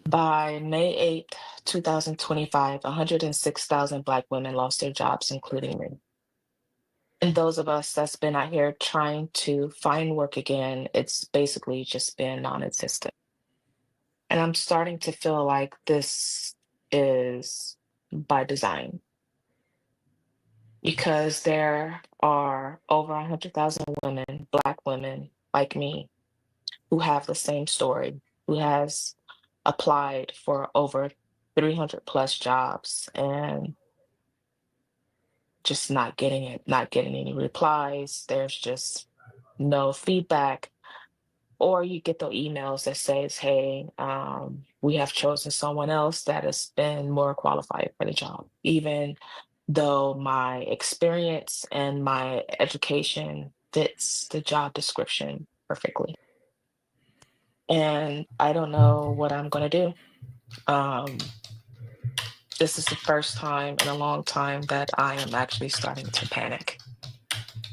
By May 8th, 2025, 106,000 Black women lost their jobs, including me. And those of us that's been out here trying to find work again, it's basically just been non-existent. And I'm starting to feel like this is by design because there are over 100,000 women, Black women like me, who have the same story, who has applied for over 300 plus jobs and just not getting it, not getting any replies. There's just no feedback. Or you get the emails that says, hey, we have chosen someone else that has been more qualified for the job, even though my experience and my education fits the job description perfectly. And I don't know what I'm going to do. Um, this is the first time in a long time that I am actually starting to panic.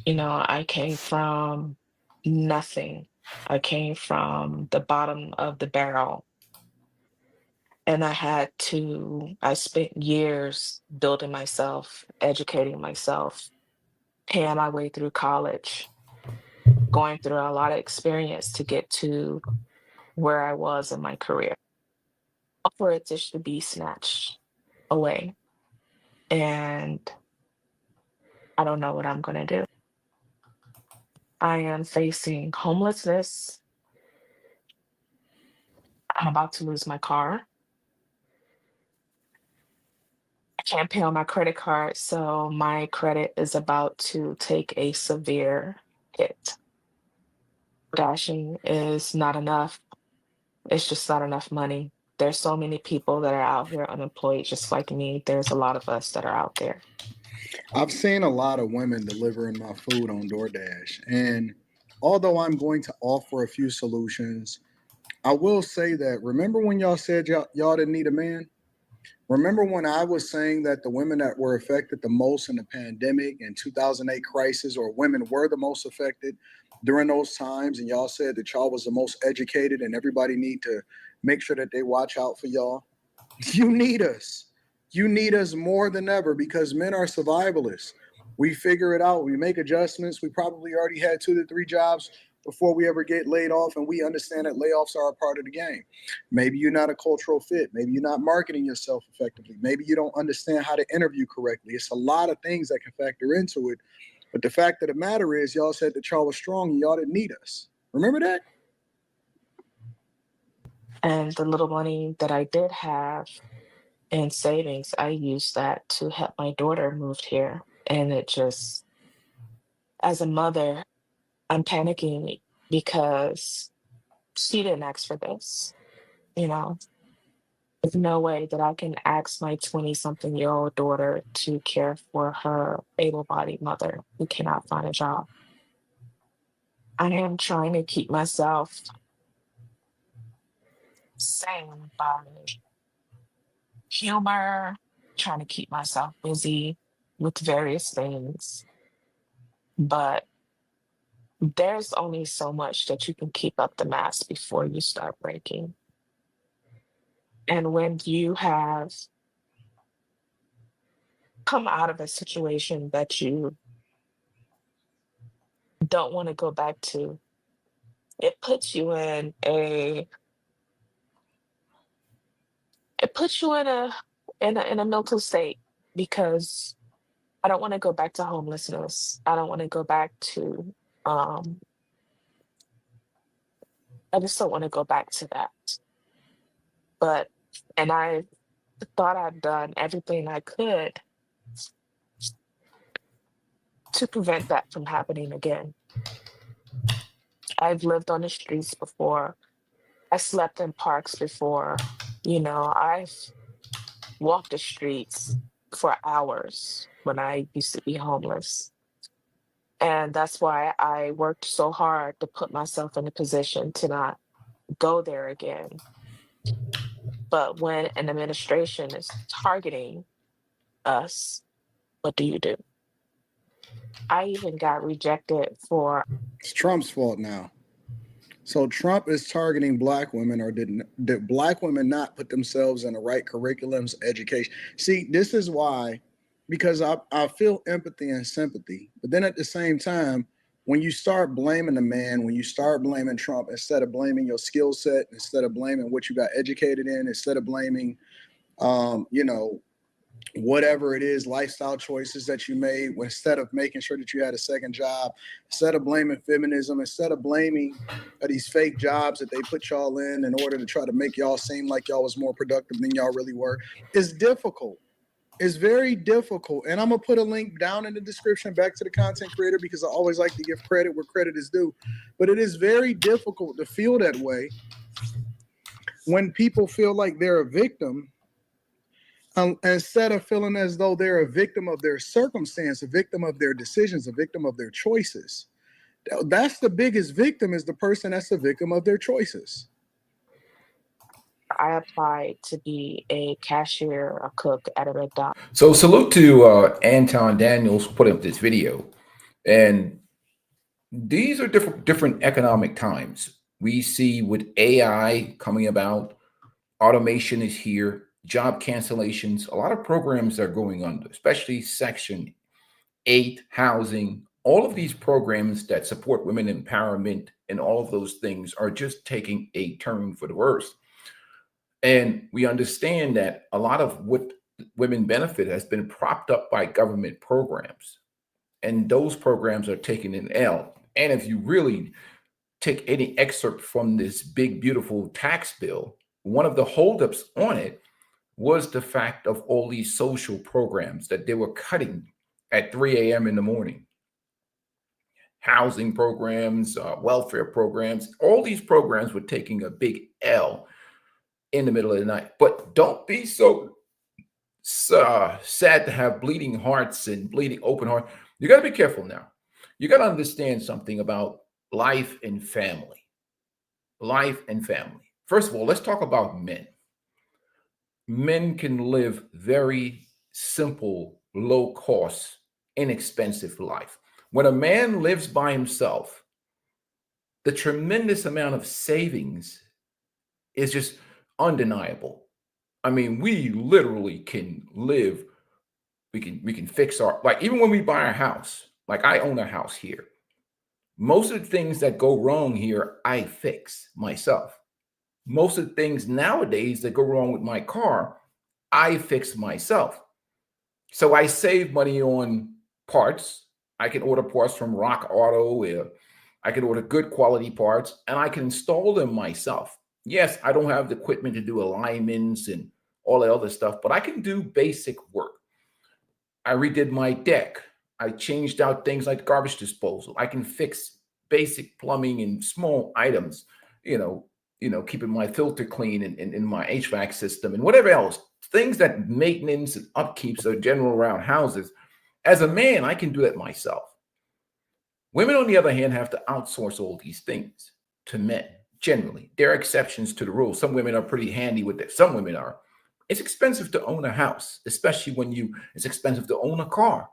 I came from nothing. I came from the bottom of the barrel. And I spent years building myself, educating myself, paying my way through college, going through a lot of experience to get to where I was in my career, for it just to be snatched away. And I don't know what I'm going to do. I am facing homelessness. I'm about to lose my car. I can't pay on my credit card, so my credit is about to take a severe hit. Dashing is not enough. It's just not enough money. There's so many people that are out here unemployed, just like me. There's a lot of us that are out there. I've seen a lot of women delivering my food on DoorDash. And although I'm going to offer a few solutions, I will say that remember when y'all said y'all didn't need a man? Remember when I was saying that the women that were affected the most in the pandemic and 2008 crisis, or women were the most affected during those times, and y'all said that y'all was the most educated and everybody need to make sure that they watch out for y'all? You need us. You need us more than ever because men are survivalists. We figure it out. We make adjustments. We probably already had 2 to 3 jobs before we ever get laid off, and we understand that layoffs are a part of the game. Maybe you're not a cultural fit. Maybe you're not marketing yourself effectively. Maybe you don't understand how to interview correctly. It's a lot of things that can factor into it. But the fact of the matter is, y'all said that y'all was strong and y'all didn't need us. Remember that? And the little money that I did have in savings, I used that to help my daughter move here. And it just, as a mother, I'm panicking because she didn't ask for this. You know, there's no way that I can ask my 20-something-year-old daughter to care for her able-bodied mother who cannot find a job. I am trying to keep myself sane by humor, trying to keep myself busy with various things. But there's only so much that you can keep up the mask before you start breaking. And when you have come out of a situation that you don't want to go back to, it puts you in a it puts you in a mental state because I don't want to go back to homelessness. I don't want to go back to um I just don't want to go back to that. But and I thought I'd done everything I could to prevent that from happening again. I've lived on the streets before. I slept in parks before. I've walked the streets for hours when I used to be homeless. And that's why I worked so hard to put myself in a position to not go there again. But when an administration is targeting us, what do you do? I even got rejected for It's Trump's fault now. So Trump is targeting black women, or did black women not put themselves in the right curriculums, education? See, this is why, because I feel empathy and sympathy, but then at the same time, when you start blaming the man, when you start blaming Trump, instead of blaming your skill set, instead of blaming what you got educated in, instead of blaming, you know, whatever it is, lifestyle choices that you made, instead of making sure that you had a second job, instead of blaming feminism, instead of blaming these fake jobs that they put y'all in order to try to make y'all seem like y'all was more productive than y'all really were. It's difficult. It's very difficult. And I'm going to put a link down in the description back to the content creator, because I always like to give credit where credit is due. But it is very difficult to feel that way when people feel like they're a victim, instead of feeling as though they're a victim of their circumstance, a victim of their decisions, a victim of their choices. That's the biggest victim, is the person that's the victim of their choices. I applied to be a cashier, a cook at a McDonald's. So salute to Anton Daniels who put up this video. And these are different economic times. We see with AI coming about, automation is here, job cancellations, a lot of programs are going under, especially Section 8 housing. All of these programs that support women empowerment and all of those things are just taking a turn for the worse. And we understand that a lot of what women benefit has been propped up by government programs. And those programs are taking an L. And if you really take any excerpt from this big, beautiful tax bill, one of the holdups on it was the fact of all these social programs that they were cutting at 3 a.m. in the morning. Housing programs, welfare programs, all these programs were taking a big L in the middle of the night. But don't be so sad to have bleeding hearts and bleeding open heart. You got to be careful now. You got to understand something about life and family. Life and family. First of all, let's talk about men. Men can live very simple, low cost, inexpensive life. When a man lives by himself, the tremendous amount of savings is just undeniable. I mean, we literally can live, we can fix our, like, even when we buy a house, like I own a house here. Most of the things that go wrong here, I fix myself. Most of the things nowadays that go wrong with my car, I fix myself. So I save money on parts. I can order parts from Rock Auto. I can order good quality parts and I can install them myself. Yes, I don't have the equipment to do alignments and all that other stuff, but I can do basic work. I redid my deck. I changed out things like garbage disposal. I can fix basic plumbing and small items, keeping my filter clean in my HVAC system and whatever else. Things that maintenance and upkeeps are general around houses. As a man, I can do that myself. Women, on the other hand, have to outsource all these things to men. Generally, there are exceptions to the rule. Some women are pretty handy with it. Some women are. It's expensive to own a house, especially it's expensive to own a car,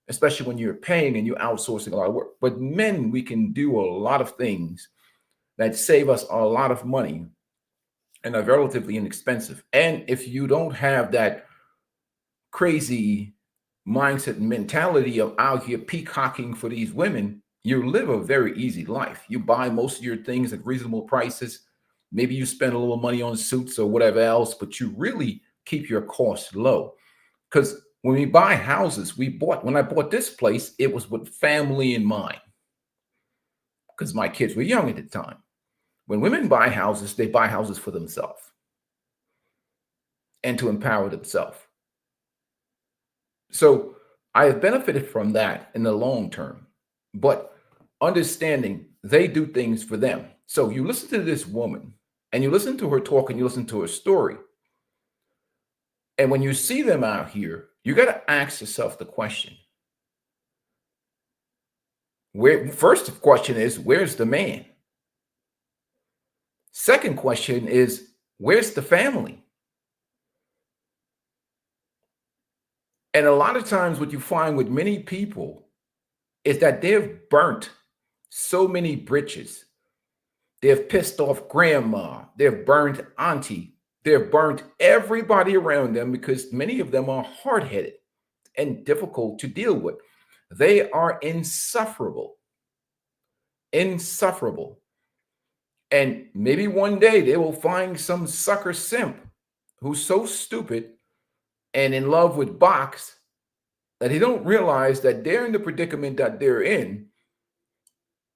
especially when you're paying and you're outsourcing a lot of work. But men, we can do a lot of things that save us a lot of money and are relatively inexpensive. And if you don't have that crazy mindset and mentality of out here peacocking for these women, you live a very easy life. You buy most of your things at reasonable prices. Maybe you spend a little money on suits or whatever else, but you really keep your costs low. Because when we buy houses, when I bought this place, it was with family in mind, because my kids were young at the time. When women buy houses, they buy houses for themselves and to empower themselves. So I have benefited from that in the long term, but understanding they do things for them. So you listen to this woman and you listen to her talk and you listen to her story. And when you see them out here, you got to ask yourself the question. First question is, where's the man? Second question is, where's the family? And a lot of times what you find with many people is that they've burnt so many bridges. They've pissed off grandma. They've burned auntie. They've burnt everybody around them because many of them are hard-headed and difficult to deal with. They are insufferable. Insufferable. And maybe one day they will find some sucker simp who's so stupid and in love with box that they don't realize that they're in the predicament that they're in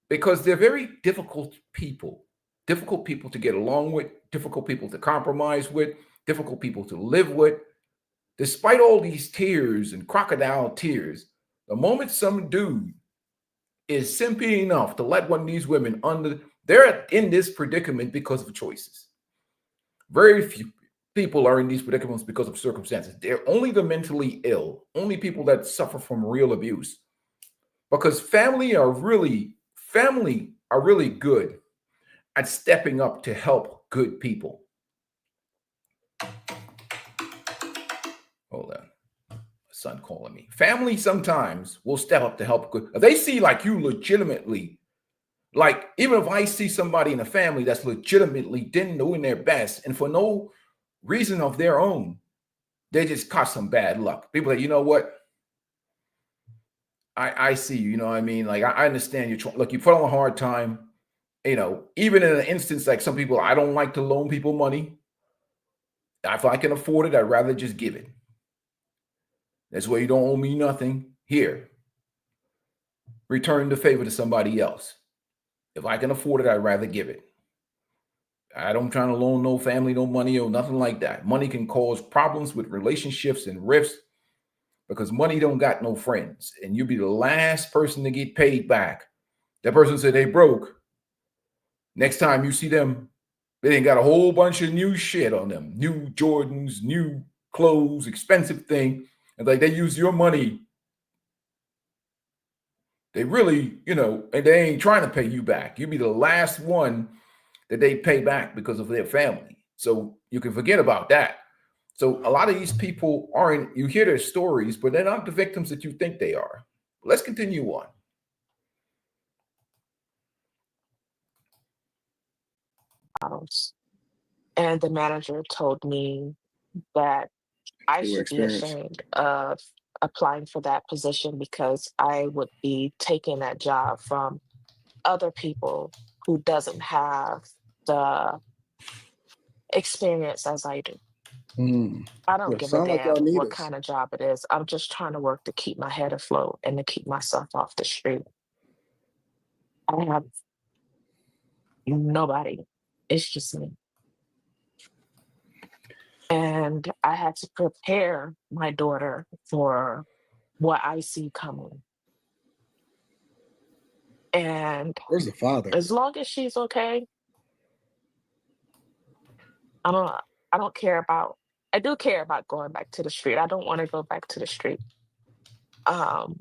because they're very difficult people to get along with, difficult people to compromise with, difficult people to live with. Despite all these tears and crocodile tears, the moment some dude is simpy enough to let one of these women under, they're in this predicament because of choices. Very few people are in these predicaments because of circumstances. They're only the mentally ill, only people that suffer from real abuse. Because family are really good at stepping up to help good people. Hold on. Son calling me. Family sometimes will step up to help good. If they see like you legitimately, like even if I see somebody in a family that's legitimately doing their best and for no reason of their own, they just caught some bad luck. People are like, you know what? I see you, you know what I mean? Like I understand you. Look, you put on a hard time. You know, even in an instance like some people, I don't like to loan people money. If I can afford it, I'd rather just give it. That's why you don't owe me nothing. Here, return the favor to somebody else. If I can afford it, I'd rather give it. I don't try to loan no family, no money or nothing like that. Money can cause problems with relationships and rifts because money don't got no friends. And you'll be the last person to get paid back. That person said they broke. Next time you see them, they ain't got a whole bunch of new shit on them. New Jordans, new clothes, expensive thing. And like they use your money. They really, you know, and they ain't trying to pay you back. You'll be the last one that they pay back because of their family. So you can forget about that. So a lot of these people aren't, you hear their stories, but they're not the victims that you think they are. Let's continue on. And the manager told me that I True should be experience. ashamed of applying for that position because I would be taking that job from other people who doesn't have the experience as I do. I don't Yeah, give a sound like damn y'all need what us. kind of job it is. I'm just trying to work to keep my head afloat and to keep myself off the street. I have nobody. It's just me. And I had to prepare my daughter for what I see coming. And Where's the father? as long as she's okay, I don't I don't care about I do care about going back to the street. I don't want to go back to the street. Um,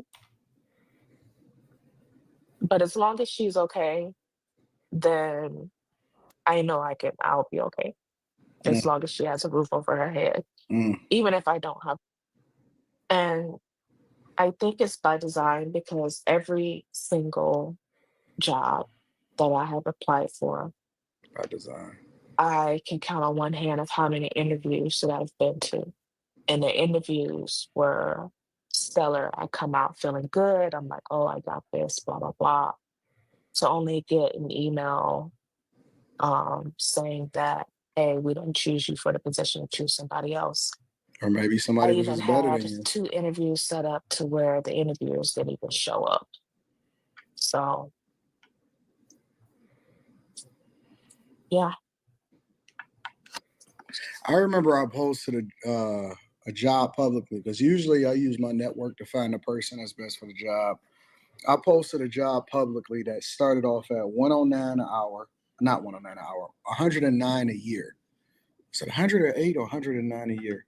but as long as she's okay, then I know I'll be okay. Mm, As long as she has a roof over her head. mm. Even if I don't have, and I think it's by design because every single job that I have applied for, By design. I can count on one hand of how many interviews that I've been to. And the interviews were stellar. I come out feeling good. I'm like, oh, I got this, blah, blah, blah. To only get an email saying that, hey, we don't choose you for the position, choose somebody else. Or maybe I somebody was even just better than had you. 2 interviews set up to where the interviewers didn't even show up. So, yeah. I remember I posted a job publicly because usually I use my network to find the person that's best for the job. I posted a job publicly that started off at 109 an hour, not 109 an hour, 109 a year. Is it 108 or 109 a year?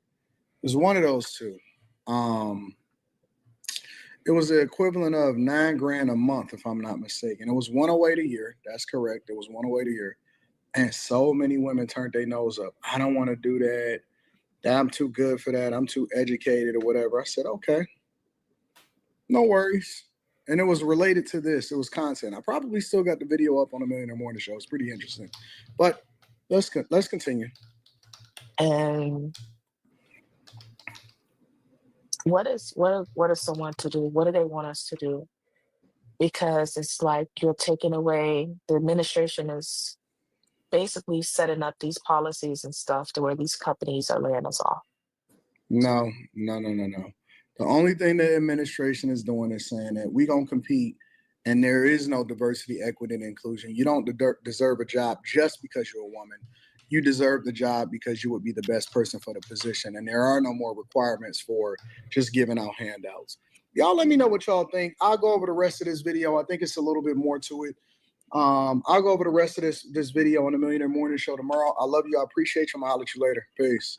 It was one of those two. Um, it was the equivalent of $9,000 a month, if I'm not mistaken. It was 108 a year. That's correct. It was 108 a year. And so many women turned their nose up. I don't want to do that. I'm too good for that. I'm too educated or whatever. I said, okay, no worries. and it was related to this. It was content. I probably still got the video up on the Millionaire Morning Show. It's pretty interesting. But let's continue. And what is someone to do? What do they want us to do? Because it's like you're taking away, the administration is basically setting up these policies and stuff to where these companies are laying us off. No. The only thing the administration is doing is saying that we're going to compete and there is no diversity, equity, and inclusion. You don't deserve a job just because you're a woman. You deserve the job because you would be the best person for the position. And there are no more requirements for just giving out handouts. Y'all let me know what y'all think. I'll go over the rest of this video. I think it's a little bit more to it. I'll go over the rest of this video on the Millionaire Morning Show tomorrow. I love you. I appreciate you. I'll holler at you later. Peace.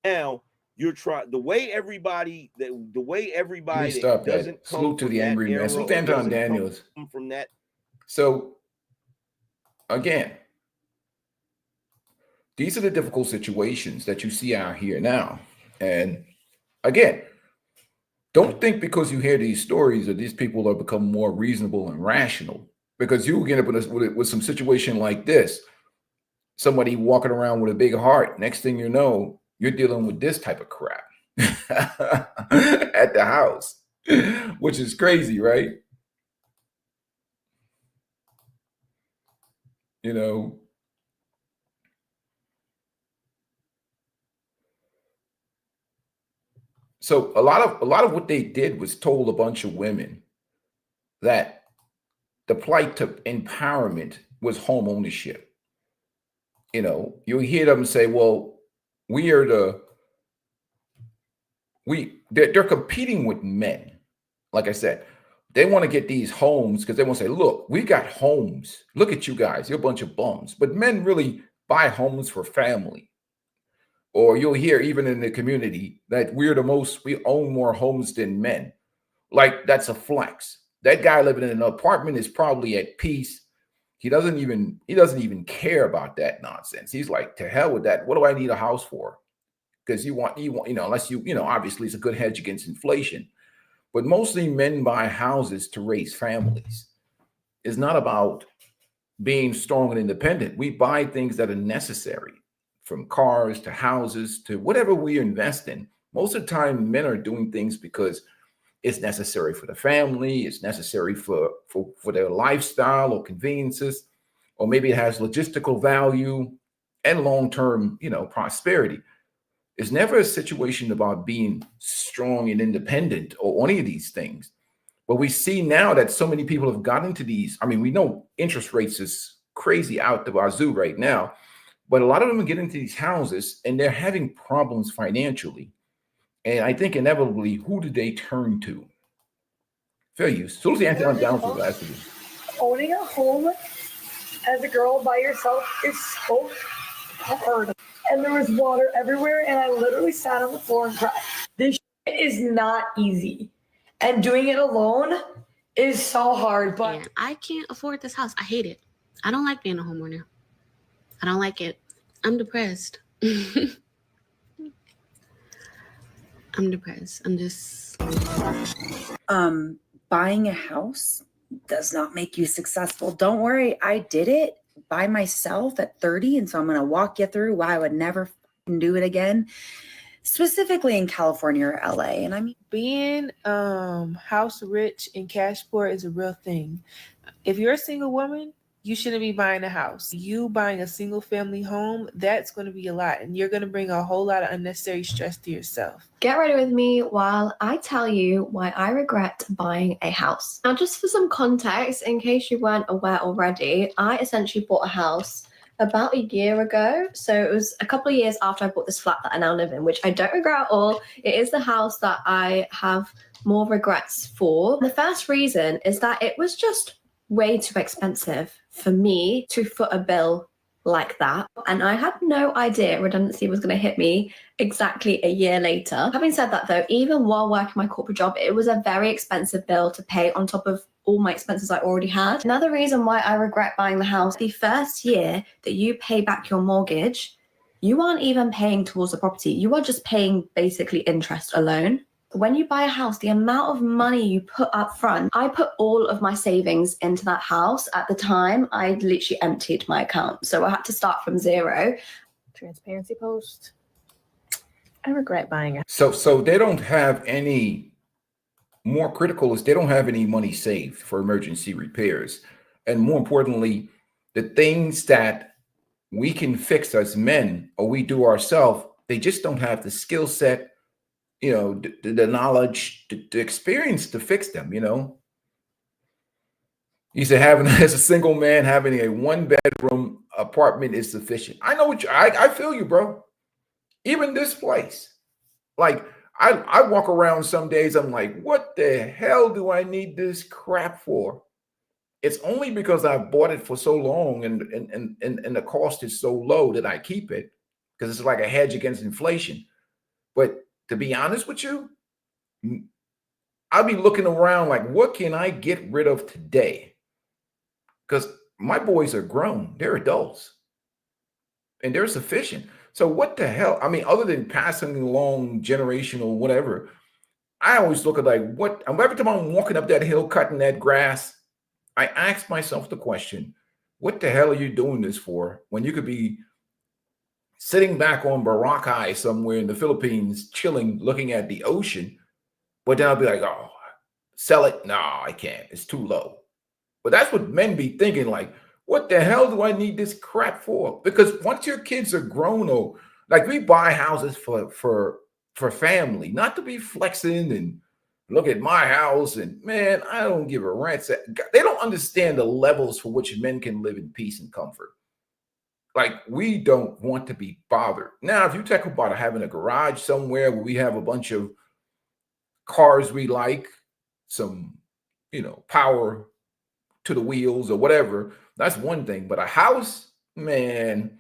Now you're trying the way everybody Stop doesn't that. Salute to the angry man. Salute to Anton Daniels. From that. So again, these are the difficult situations that you see out here now. And again, don't think because you hear these stories that these people are become more reasonable and rational, because you get up with some situation like this, somebody walking around with a big heart. Next thing you know, you're dealing with this type of crap at the house, which is crazy, right? You know, so a lot of what they did was told a bunch of women that the plight to empowerment was home ownership. You know, you hear them say, well, they're competing with men. Like I said, they want to get these homes because they want to say, look, we got homes. Look at you guys. You're a bunch of bums. But men really buy homes for family. Or you'll hear even in the community that we own more homes than men. Like that's a flex. That guy living in an apartment is probably at peace. He doesn't even care about that nonsense. He's like, to hell with that. What do I need a house for? Because you want, unless obviously it's a good hedge against inflation. But mostly men buy houses to raise families. It's not about being strong and independent. We buy things that are necessary, from cars to houses to whatever we invest in. Most of the time, men are doing things because it's necessary for the family. It's necessary for their lifestyle or conveniences, or maybe it has logistical value and long-term, prosperity. It's never a situation about being strong and independent or any of these things. But we see now that so many people have gotten into these. I mean, we know interest rates is crazy out the wazoo right now, but a lot of them get into these houses and they're having problems financially. And I think inevitably, who do they turn to? Fair use. So the Anton down for the last of this. Owning a home as a girl by yourself is so hard. And there was water everywhere, and I literally sat on the floor and cried. This is not easy. And doing it alone is so hard. But and I can't afford this house. I hate it. I don't like being a homeowner. I don't like it. I'm depressed. I'm depressed. I'm just... Buying a house does not make you successful. Don't worry. I did it by myself at 30. And so I'm going to walk you through why I would never do it again, specifically in California or LA. And I mean, being house rich and cash poor is a real thing. If you're a single woman, you shouldn't be buying a house. You buying a single family home, that's going to be a lot. And you're going to bring a whole lot of unnecessary stress to yourself. Get ready with me while I tell you why I regret buying a house. Now, just for some context, in case you weren't aware already, I essentially bought a house about a year ago. So it was a couple of years after I bought this flat that I now live in, which I don't regret at all. It is the house that I have more regrets for. The first reason is that it was just way too expensive for me to foot a bill like that. And I had no idea redundancy was going to hit me exactly a year later. Having said that though, even while working my corporate job, it was a very expensive bill to pay on top of all my expenses I already had. Another reason why I regret buying the house, the first year that you pay back your mortgage, you aren't even paying towards the property. You are just paying basically interest alone. When you buy a house, the amount of money you put up front, I put all of my savings into that house. At the time, I literally emptied my account. So I had to start from zero. Transparency post. I regret buying a So they don't have any, more critical is they don't have any money saved for emergency repairs. And more importantly, the things that we can fix as men or we do ourselves, they just don't have the skill set, you know, the knowledge, the experience to fix them, you know. He said having, as a single man, having a 1-bedroom apartment is sufficient. I know what I feel you, bro. Even this place. Like, I walk around some days, I'm like, what the hell do I need this crap for? It's only because I've bought it for so long and the cost is so low that I keep it, because it's like a hedge against inflation. But to be honest with you, I'll be looking around like, what can I get rid of today? Because my boys are grown, they're adults, and they're sufficient. So what the hell? I mean, other than passing along generational whatever, I always look at like, what, every time I'm walking up that hill, cutting that grass, I ask myself the question, what the hell are you doing this for when you could be sitting back on Boracay somewhere in the Philippines, chilling, looking at the ocean? But then I'll be like, oh, sell it. No, I can't. It's too low. But that's what men be thinking, like, what the hell do I need this crap for? Because once your kids are grown, or like, we buy houses for family, not to be flexing and look at my house. And man, I don't give a rat's. They don't understand the levels for which men can live in peace and comfort. Like, we don't want to be bothered. Now, if you talk about having a garage somewhere where we have a bunch of cars we like, some, you know, power to the wheels or whatever, that's one thing. But a house, man,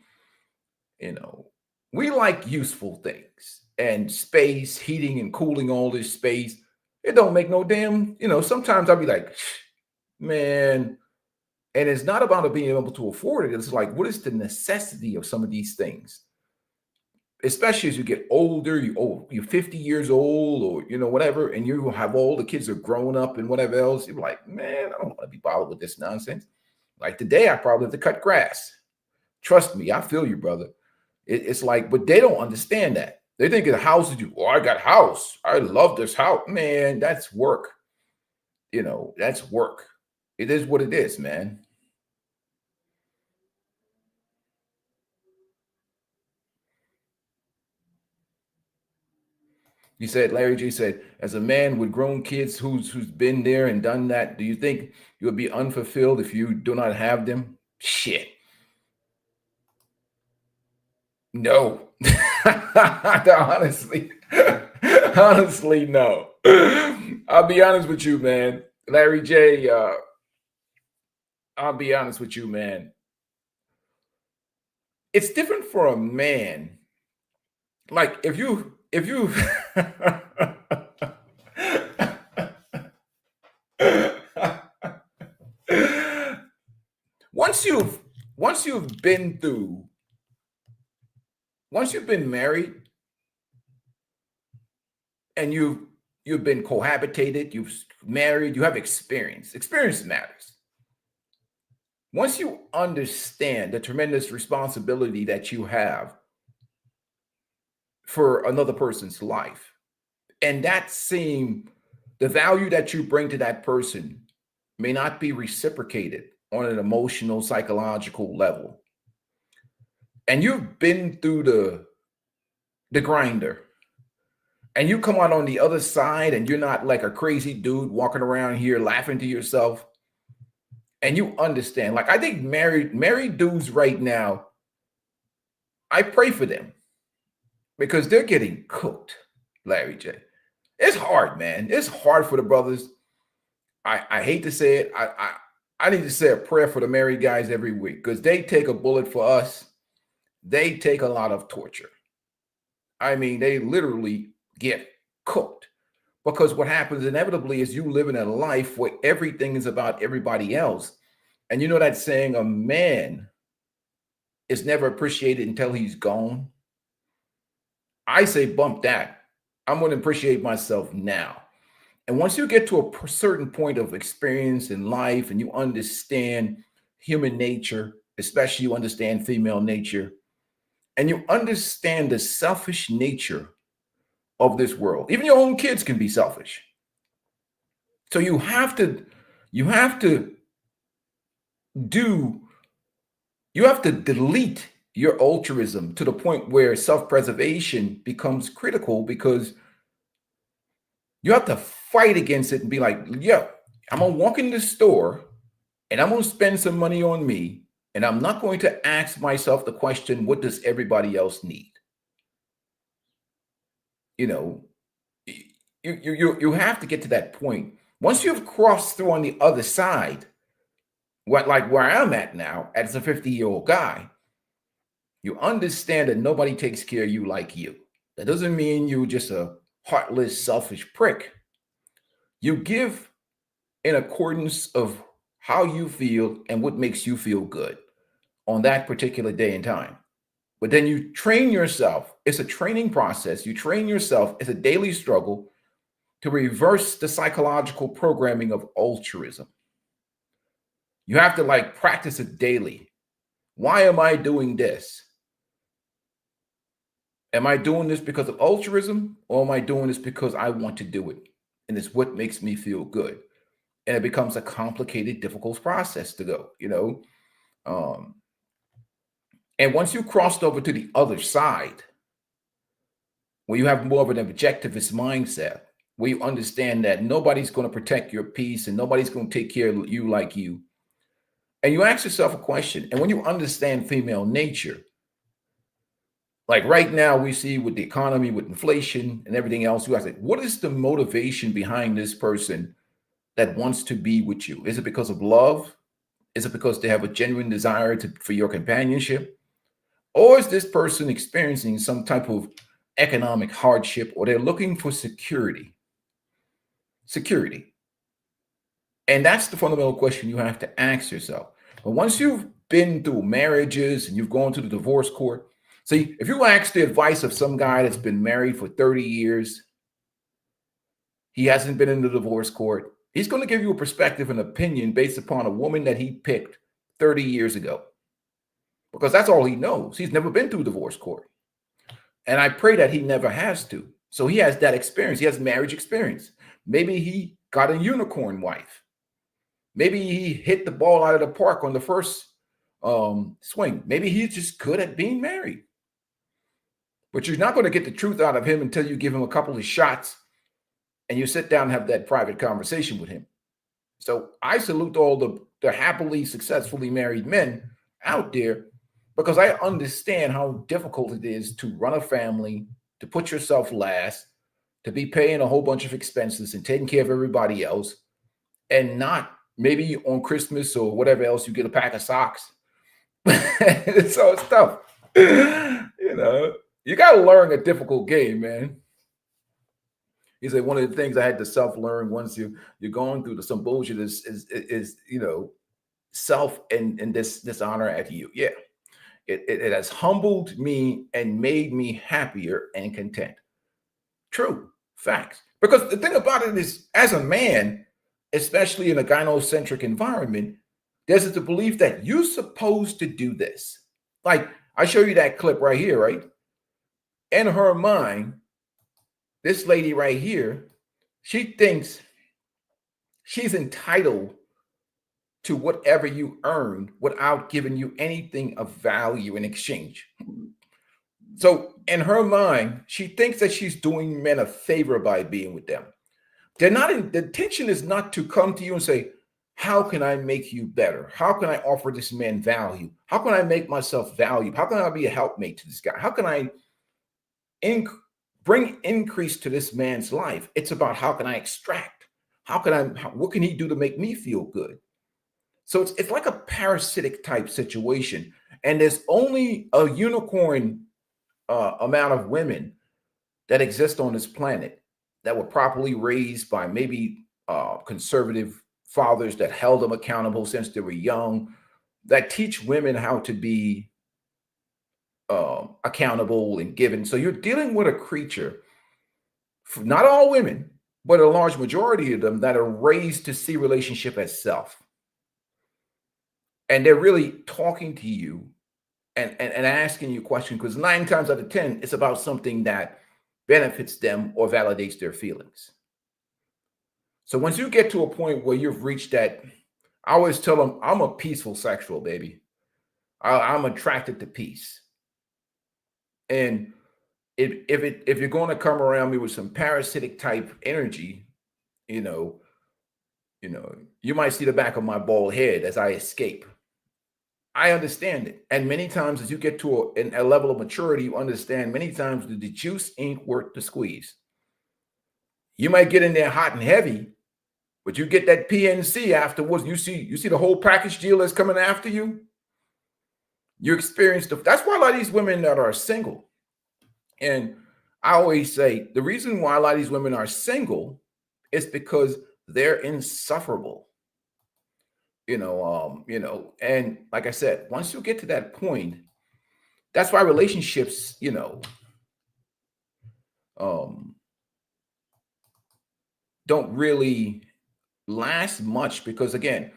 you know, we like useful things and space, heating and cooling, all this space. It don't make no damn, you know, sometimes I'll be like, man, and it's not about it being able to afford it. It's like, what is the necessity of some of these things? Especially as you get older, you're 50 years old, or, you know, whatever, and you have all the kids are grown up and whatever else. You're like, man, I don't want to be bothered with this nonsense. Like today, I probably have to cut grass. Trust me, I feel you, brother. It's like, but they don't understand that. They think of the house, oh, I got a house. I love this house. Man, that's work. You know, that's work. It is what it is, man. He said, Larry G said, as a man with grown kids who's been there and done that, do you think you'll be unfulfilled if you do not have them? Shit. No. Honestly, no. I'll be honest with you, man. Larry J, I'll be honest with you, man. It's different for a man. Like if you once you've been married and you've been cohabitated, you've married, you have experience. Experience matters. Once you understand the tremendous responsibility that you have for another person's life, and that the value that you bring to that person may not be reciprocated on an emotional, psychological level, and you've been through the grinder, and you come out on the other side and you're not like a crazy dude walking around here laughing to yourself, and you understand, like, I think married dudes right now, I pray for them because they're getting cooked, Larry J. It's hard, man. It's hard for the brothers. I hate to say it. I need to say a prayer for the married guys every week because they take a bullet for us. They take a lot of torture. I mean, they literally get cooked because what happens inevitably is you live in a life where everything is about everybody else. And you know that saying, a man is never appreciated until he's gone. I say bump that. I'm going to appreciate myself now. And once you get to a certain point of experience in life and you understand human nature, especially you understand female nature, and you understand the selfish nature of this world, even your own kids can be selfish. So you have to do, you have to delete your altruism to the point where self-preservation becomes critical, because you have to fight against it and be like, yeah, I'm gonna walk in the store and I'm gonna spend some money on me, and I'm not going to ask myself the question, what does everybody else need? You know, you have to get to that point. Once you've crossed through on the other side, what, like where I'm at now as a 50-year-old guy, you understand that nobody takes care of you like you. That doesn't mean you're just a heartless, selfish prick. You give in accordance of how you feel and what makes you feel good on that particular day and time. But then you train yourself. It's a training process. You train yourself. It's a daily struggle to reverse the psychological programming of altruism. You have to like practice it daily. Why am I doing this? Am I doing this because of altruism, or am I doing this because I want to do it? And it's what makes me feel good. And it becomes a complicated, difficult process to go, you know? And once you crossed over to the other side, where you have more of an objectivist mindset, where you understand that nobody's going to protect your peace and nobody's going to take care of you like you, and you ask yourself a question, and when you understand female nature, like right now we see with the economy, with inflation and everything else, you ask, like, what is the motivation behind this person that wants to be with you? Is it because of love? Is it because they have a genuine desire for your companionship? Or is this person experiencing some type of economic hardship, or they're looking for security? Security. And that's the fundamental question you have to ask yourself. But once you've been through marriages and you've gone to the divorce court, see, if you ask the advice of some guy that's been married for 30 years, he hasn't been in the divorce court, he's going to give you a perspective and opinion based upon a woman that he picked 30 years ago, because that's all he knows. He's never been through divorce court. And I pray that he never has to. So he has that experience. He has marriage experience. Maybe he got a unicorn wife. Maybe he hit the ball out of the park on the first swing. Maybe he's just good at being married. But you're not going to get the truth out of him until you give him a couple of shots and you sit down and have that private conversation with him. So I salute all the happily, successfully married men out there, because I understand how difficult it is to run a family, to put yourself last, to be paying a whole bunch of expenses and taking care of everybody else, and not maybe on Christmas or whatever else you get a pack of socks. So it's tough. You know, you got to learn a difficult game, man. He said one of the things I had to self-learn once you're going through some bullshit is you know, self and this dishonor at you. Yeah. It has humbled me and made me happier and content. True. Facts. Because the thing about it is, as a man, especially in a gynocentric environment, there's the belief that you're supposed to do this. Like, I show you that clip right here, right? In her mind, this lady right here, she thinks she's entitled to whatever you earn without giving you anything of value in exchange. So in her mind, she thinks that she's doing men a favor by being with them. The intention is not to come to you and say, how can I make you better? How can I offer this man value? How can I make myself valuable? How can I be a helpmate to this guy? How can I bring increase to this man's life? It's about how can I extract? What can he do to make me feel good? So it's like a parasitic type situation. And there's only a unicorn amount of women that exist on this planet that were properly raised by maybe conservative fathers that held them accountable since they were young, that teach women how to be accountable and given. So you're dealing with a creature not all women, but a large majority of them that are raised to see relationship as self. And they're really talking to you and asking you questions, because 9 times out of 10, it's about something that benefits them or validates their feelings. So once you get to a point where you've reached that, I always tell them, I'm a peaceful sexual, baby. I'm attracted to peace. And if you're going to come around me with some parasitic type energy, you might see the back of my bald head as I escape. I understand it. And many times as you get to a level of maturity, you understand many times that the juice ain't worth the squeeze. You might get in there hot and heavy, but you get that PNC afterwards. You see the whole package deal that's coming after you. You experience that's why a lot of these women that are single. And I always say the reason why a lot of these women are single is because they're insufferable. And like I said, once you get to that point, that's why relationships, don't really last much, because again,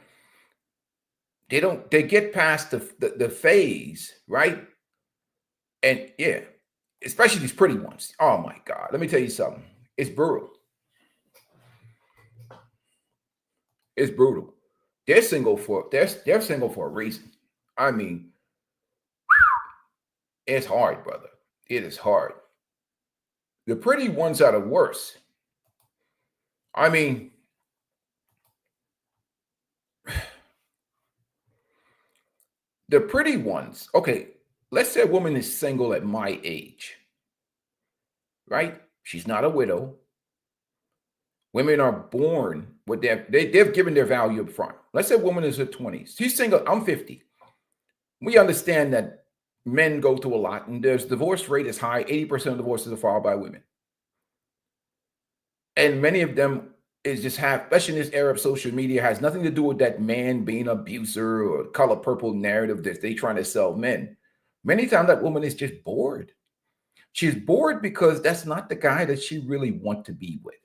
they get past the phase, right? And yeah, especially these pretty ones. Oh my God, let me tell you something. It's brutal. It's brutal. They're single for a reason. I mean, it's hard, brother. It is hard. The pretty ones are the worst. I mean, the pretty ones. Okay, let's say a woman is single at my age, right? She's not a widow. Women are born with they've given their value up front. Let's say a woman is in her 20s. She's single. I'm 50. We understand that men go through a lot, and there's divorce rate is high. 80% of divorces are filed by women. And many of them is just especially in this era of social media, has nothing to do with that man being an abuser or color purple narrative that they trying to sell men. Many times that woman is just bored. She's bored because that's not the guy that she really wants to be with.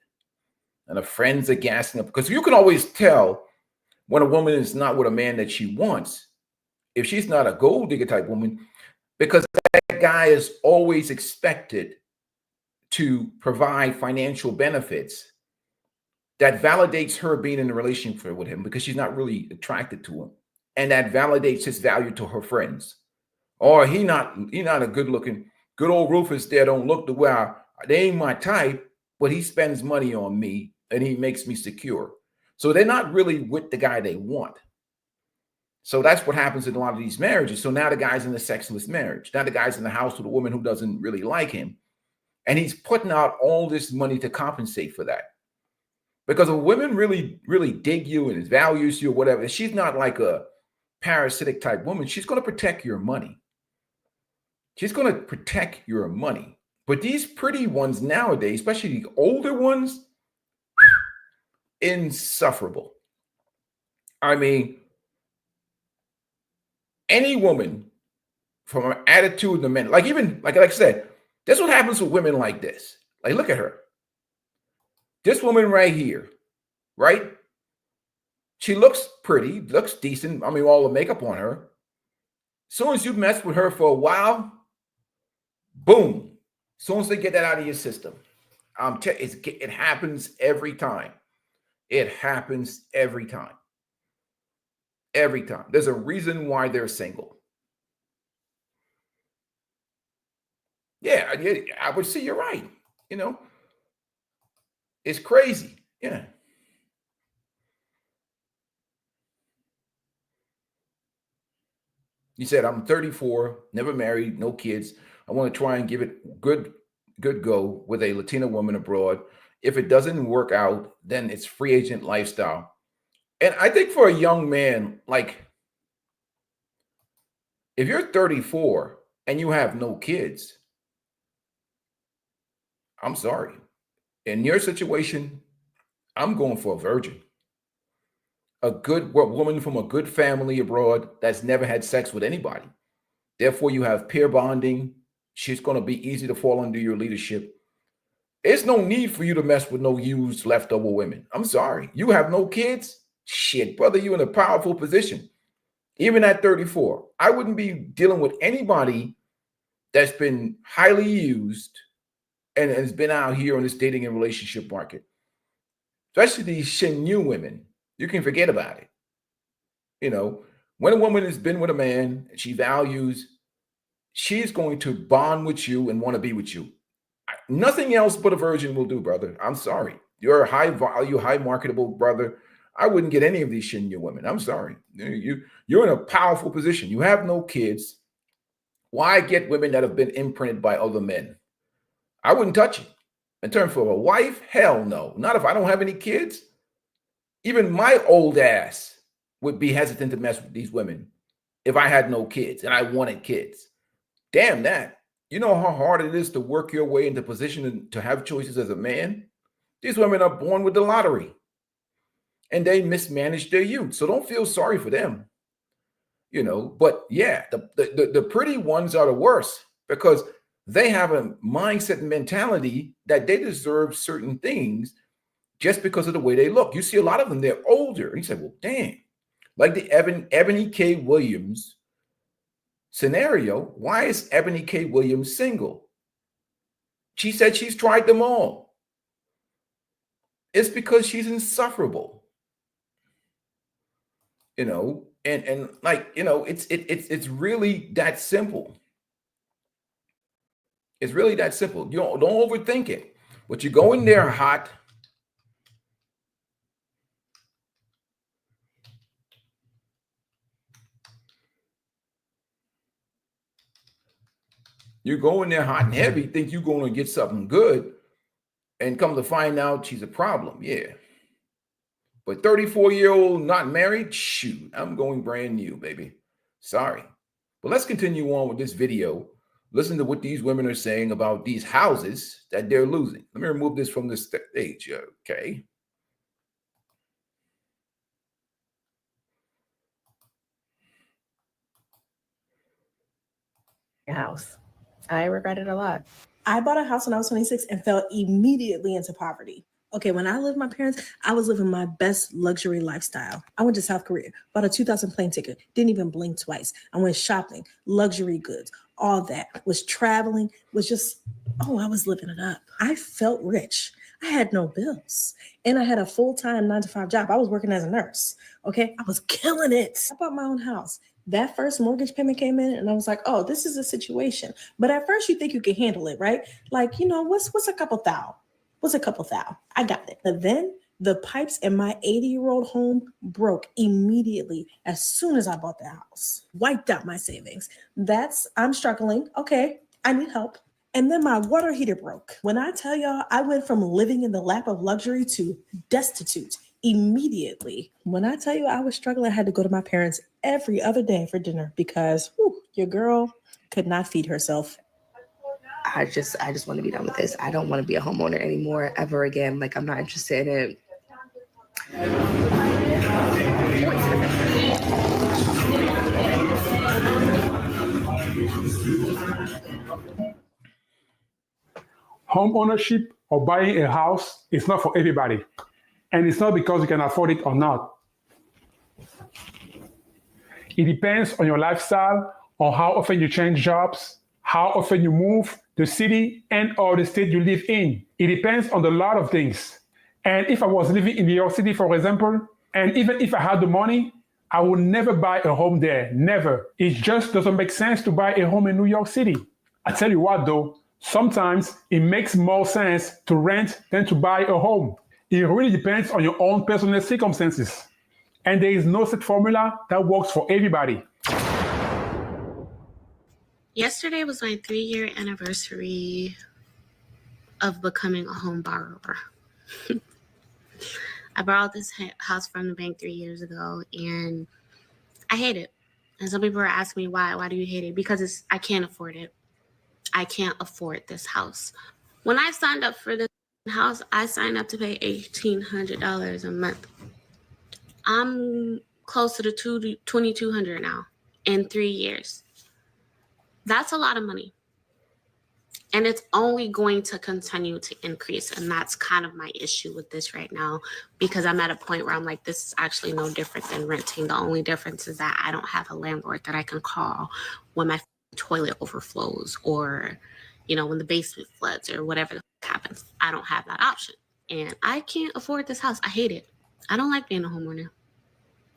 And her friends are gassing up, because you can always tell when a woman is not with a man that she wants, if she's not a gold digger type woman, because that guy is always expected to provide financial benefits that validates her being in a relationship with him, because she's not really attracted to him. And that validates his value to her friends. Or he not a good old Rufus there don't look the way they ain't my type, but he spends money on me and he makes me secure. So they're not really with the guy they want. So that's what happens in a lot of these marriages. So now the guy's in a sexless marriage. Now the guy's in the house with a woman who doesn't really like him. And he's putting out all this money to compensate for that. Because if women really, really dig you and values you or whatever, she's not like a parasitic type woman. She's going to protect your money. She's going to protect your money. But these pretty ones nowadays, especially the older ones, insufferable. I mean, any woman from her attitude to men, like I said, that's what happens with women like this. Like, look at her. This woman right here, right? She looks pretty, looks decent. I mean, all the makeup on her. As soon as you mess with her for a while, boom. As soon as they get that out of your system, it happens every time. It happens every time. Every time. There's a reason why they're single. Yeah, I would say you're right. It's crazy. Yeah. He said, I'm 34, never married, no kids. I want to try and give it good go with a Latina woman abroad. If it doesn't work out, then it's free agent lifestyle. And I think for a young man, like, if you're 34 and you have no kids, I'm sorry. In your situation, I'm going for a virgin. A good woman from a good family abroad that's never had sex with anybody. Therefore, you have peer bonding. She's going to be easy to fall under your leadership. There's no need for you to mess with no used leftover women. I'm sorry. You have no kids? Shit, brother, you're in a powerful position. Even at 34, I wouldn't be dealing with anybody that's been highly used and has been out here on this dating and relationship market. Especially these Shinyu women. You can forget about it. You know, when a woman has been with a man and she values, she's going to bond with you and want to be with you. Nothing else but a virgin will do, brother. I'm sorry. You're a high value, high marketable brother. I wouldn't get any of these Shinyu women. I'm sorry. You're in a powerful position. You have no kids. Why get women that have been imprinted by other men? I wouldn't touch it. In terms of a wife, hell no. Not if I don't have any kids. Even my old ass would be hesitant to mess with these women if I had no kids and I wanted kids. Damn that. You know how hard it is to work your way into position to have choices as a man? These women are born with the lottery and they mismanage their youth. So don't feel sorry for them. You know, but yeah, the pretty ones are the worst because they have a mindset and mentality that they deserve certain things just because of the way they look. You see a lot of them, they're older. And you say, well, dang, like the Ebony K. Williams scenario. Why is Ebony K. Williams single? She said she's tried them all. It's because she's insufferable. You know, and like, you know, it's really that simple. It's really that simple. You don't overthink it. But you go in there hot. You go in there hot and heavy, think you're going to get something good, and come to find out she's a problem. Yeah. But 34-year-old not married, shoot, I'm going brand new, baby. Sorry. But let's continue on with this video. Listen to what these women are saying about these houses that they're losing. Let me remove this from the stage, okay? House. I regret it a lot. I bought a house when I was 26 and fell immediately into poverty. Okay, when I lived with my parents, I was living my best luxury lifestyle. I went to South Korea, bought a 2,000 plane ticket, didn't even blink twice. I went shopping, luxury goods, all that. Was traveling, was just, I was living it up. I felt rich. I had no bills. And I had a full-time 9-to-5 job. I was working as a nurse. Okay, I was killing it. I bought my own house. That first mortgage payment came in and I was like, oh, this is a situation. But at first you think you can handle it, right? Like, you know, what's a couple thou? What's a couple thou? I got it. But then the pipes in my 80-year-old home broke immediately as soon as I bought the house. Wiped out my savings. I'm struggling. Okay, I need help. And then my water heater broke. When I tell y'all, I went from living in the lap of luxury to destitute immediately. When I tell you I was struggling, I had to go to my parents every other day for dinner because your girl could not feed herself. I just want to be done with this. I don't want to be a homeowner anymore ever again. Like, I'm not interested in it. Home ownership or buying a house is not for everybody. And it's not because you can afford it or not. It depends on your lifestyle, on how often you change jobs, how often you move, the city and or the state you live in. It depends on a lot of things. And if I was living in New York City, for example, and even if I had the money, I would never buy a home there, never. It just doesn't make sense to buy a home in New York City. I tell you what though, sometimes it makes more sense to rent than to buy a home. It really depends on your own personal circumstances. And there is no set formula that works for everybody. Yesterday was my 3-year anniversary of becoming a home borrower. I borrowed this house from the bank 3 years ago, and I hate it. And some people are asking me, why do you hate it? Because I can't afford it. I can't afford this house. When I signed up for this house, I signed up to pay $1,800 a month. I'm close to the $2,200 now in 3 years. That's a lot of money. And it's only going to continue to increase. And that's kind of my issue with this right now, because I'm at a point where I'm like, this is actually no different than renting. The only difference is that I don't have a landlord that I can call when my toilet overflows, or, you know, when the basement floods, or whatever the fuck happens. I don't have that option. And I can't afford this house. I hate it. I don't like being a homeowner.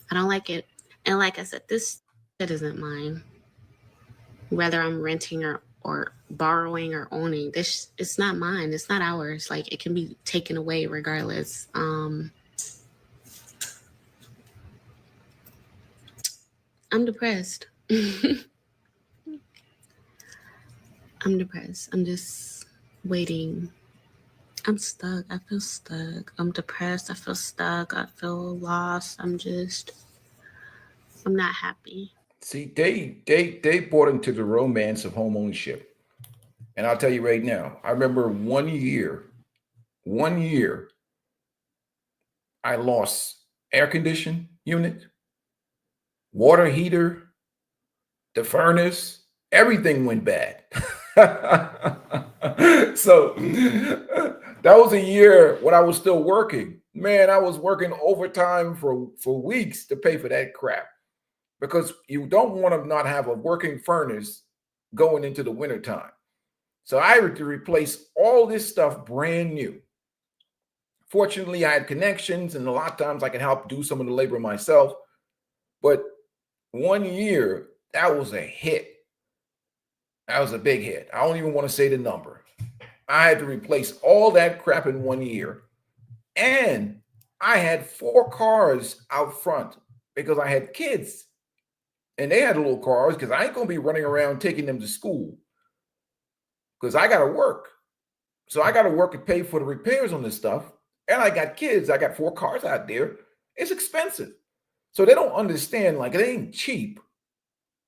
I don't like it. And like I said, this shit isn't mine. Whether I'm renting or borrowing or owning, this, it's not mine. It's not ours. Like, it can be taken away regardless. I'm depressed. I'm depressed. I'm just waiting. I'm stuck. I feel stuck. I'm depressed. I feel stuck. I feel lost. I'm not happy. See, they bought into the romance of home ownership. And I'll tell you right now, I remember 1 year, I lost air condition unit, water heater, the furnace, everything went bad. So that was a year when I was still working. Man, I was working overtime for weeks to pay for that crap, because you don't want to not have a working furnace going into the wintertime. So I had to replace all this stuff brand new. Fortunately, I had connections, and a lot of times I could help do some of the labor myself. But 1 year, that was a hit. That was a big hit. I don't even want to say the number. I had to replace all that crap in 1 year. And I had 4 cars out front because I had kids. And they had little cars, because I ain't going to be running around taking them to school, because I got to work. So I got to work and pay for the repairs on this stuff. And I got kids. I got 4 cars out there. It's expensive. So they don't understand, like, it ain't cheap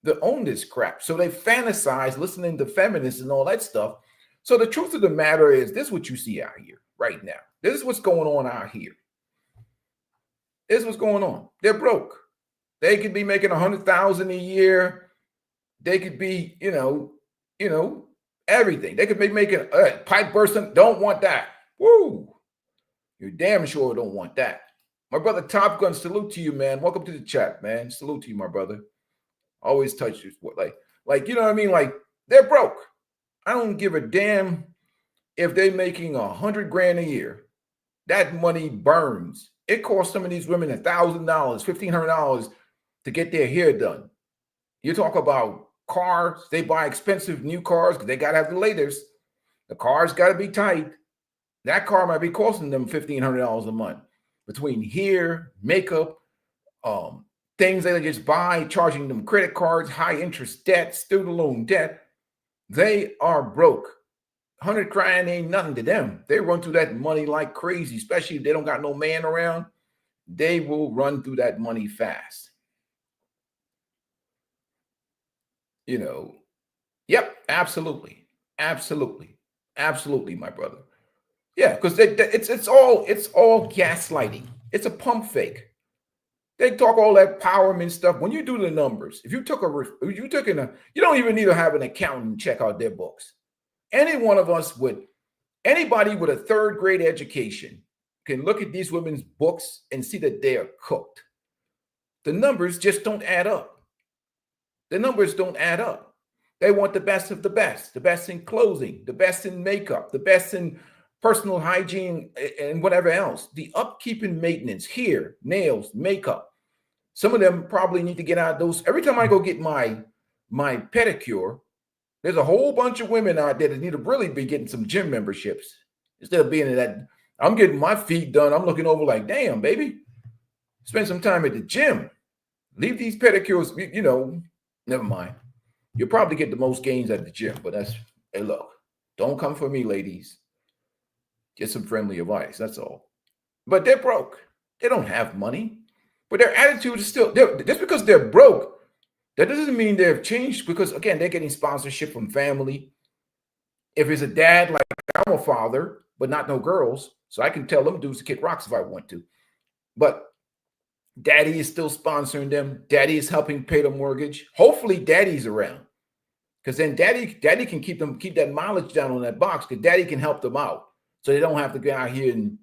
to own this crap. So they fantasize listening to feminists and all that stuff. So the truth of the matter is, this is what you see out here right now. This is what's going on out here. This is what's going on. They're broke. They could be making $100,000 a year. They could be, you know, everything. They could be making pipe bursting. Don't want that. Woo! You're damn sure don't want that. My brother Top Gun, salute to you, man. Welcome to the chat, man. Salute to you, my brother. Always touch you. Like, you know what I mean? Like, they're broke. I don't give a damn if they're making $100 grand a year. That money burns. It costs some of these women $1,000, $1,500 to get their hair done. You talk about cars, they buy expensive new cars because they got to have the latest. The car's got to be tight. That car might be costing them $1,500 a month between hair, makeup, things they just buy, charging them credit cards, high interest debt, student loan debt. They are broke. 100 grand ain't nothing to them. They run through that money like crazy, especially if they don't got no man around. They will run through that money fast. You know, yep, absolutely, absolutely, absolutely, my brother. Yeah, because it's all gaslighting. It's a pump fake. They talk all that empowerment stuff. When you do the numbers, you don't even need to have an accountant check out their books. Any one of us anybody with a 3rd grade education can look at these women's books and see that they are cooked. The numbers just don't add up. The numbers don't add up. They want the best of the best in clothing, the best in makeup, the best in personal hygiene and whatever else. The upkeep and maintenance, hair, nails, makeup. Some of them probably need to get out of those. Every time I go get my pedicure, there's a whole bunch of women out there that need to really be getting some gym memberships instead of being in that. I'm getting my feet done. I'm looking over like, damn, baby, spend some time at the gym. Leave these pedicures, never mind. You'll probably get the most gains at the gym, but hey, look, don't come for me, ladies. Get some friendly advice, that's all. But they're broke. They don't have money. But their attitude is still, just because they're broke, that doesn't mean they've changed, because, again, they're getting sponsorship from family. If it's a dad, like I'm a father, but not no girls, so I can tell them dudes to kick rocks if I want to. But daddy is still sponsoring them. Daddy is helping pay the mortgage. Hopefully daddy's around, Because then daddy can keep that mileage down on that box, because daddy can help them out. So they don't have to go out here and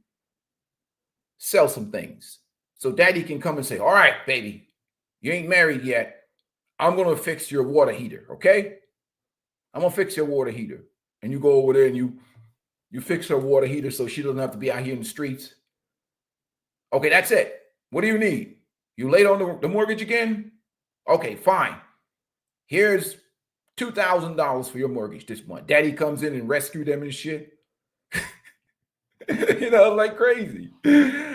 sell some things. So daddy can come and say, all right, baby, you ain't married yet. I'm going to fix your water heater, okay? I'm going to fix your water heater. And you go over there and you fix her water heater so she doesn't have to be out here in the streets. Okay, that's it. What do you need? You late on the mortgage again? Okay, fine. Here's $2,000 for your mortgage this month. Daddy comes in and rescue them and shit. You know, like crazy.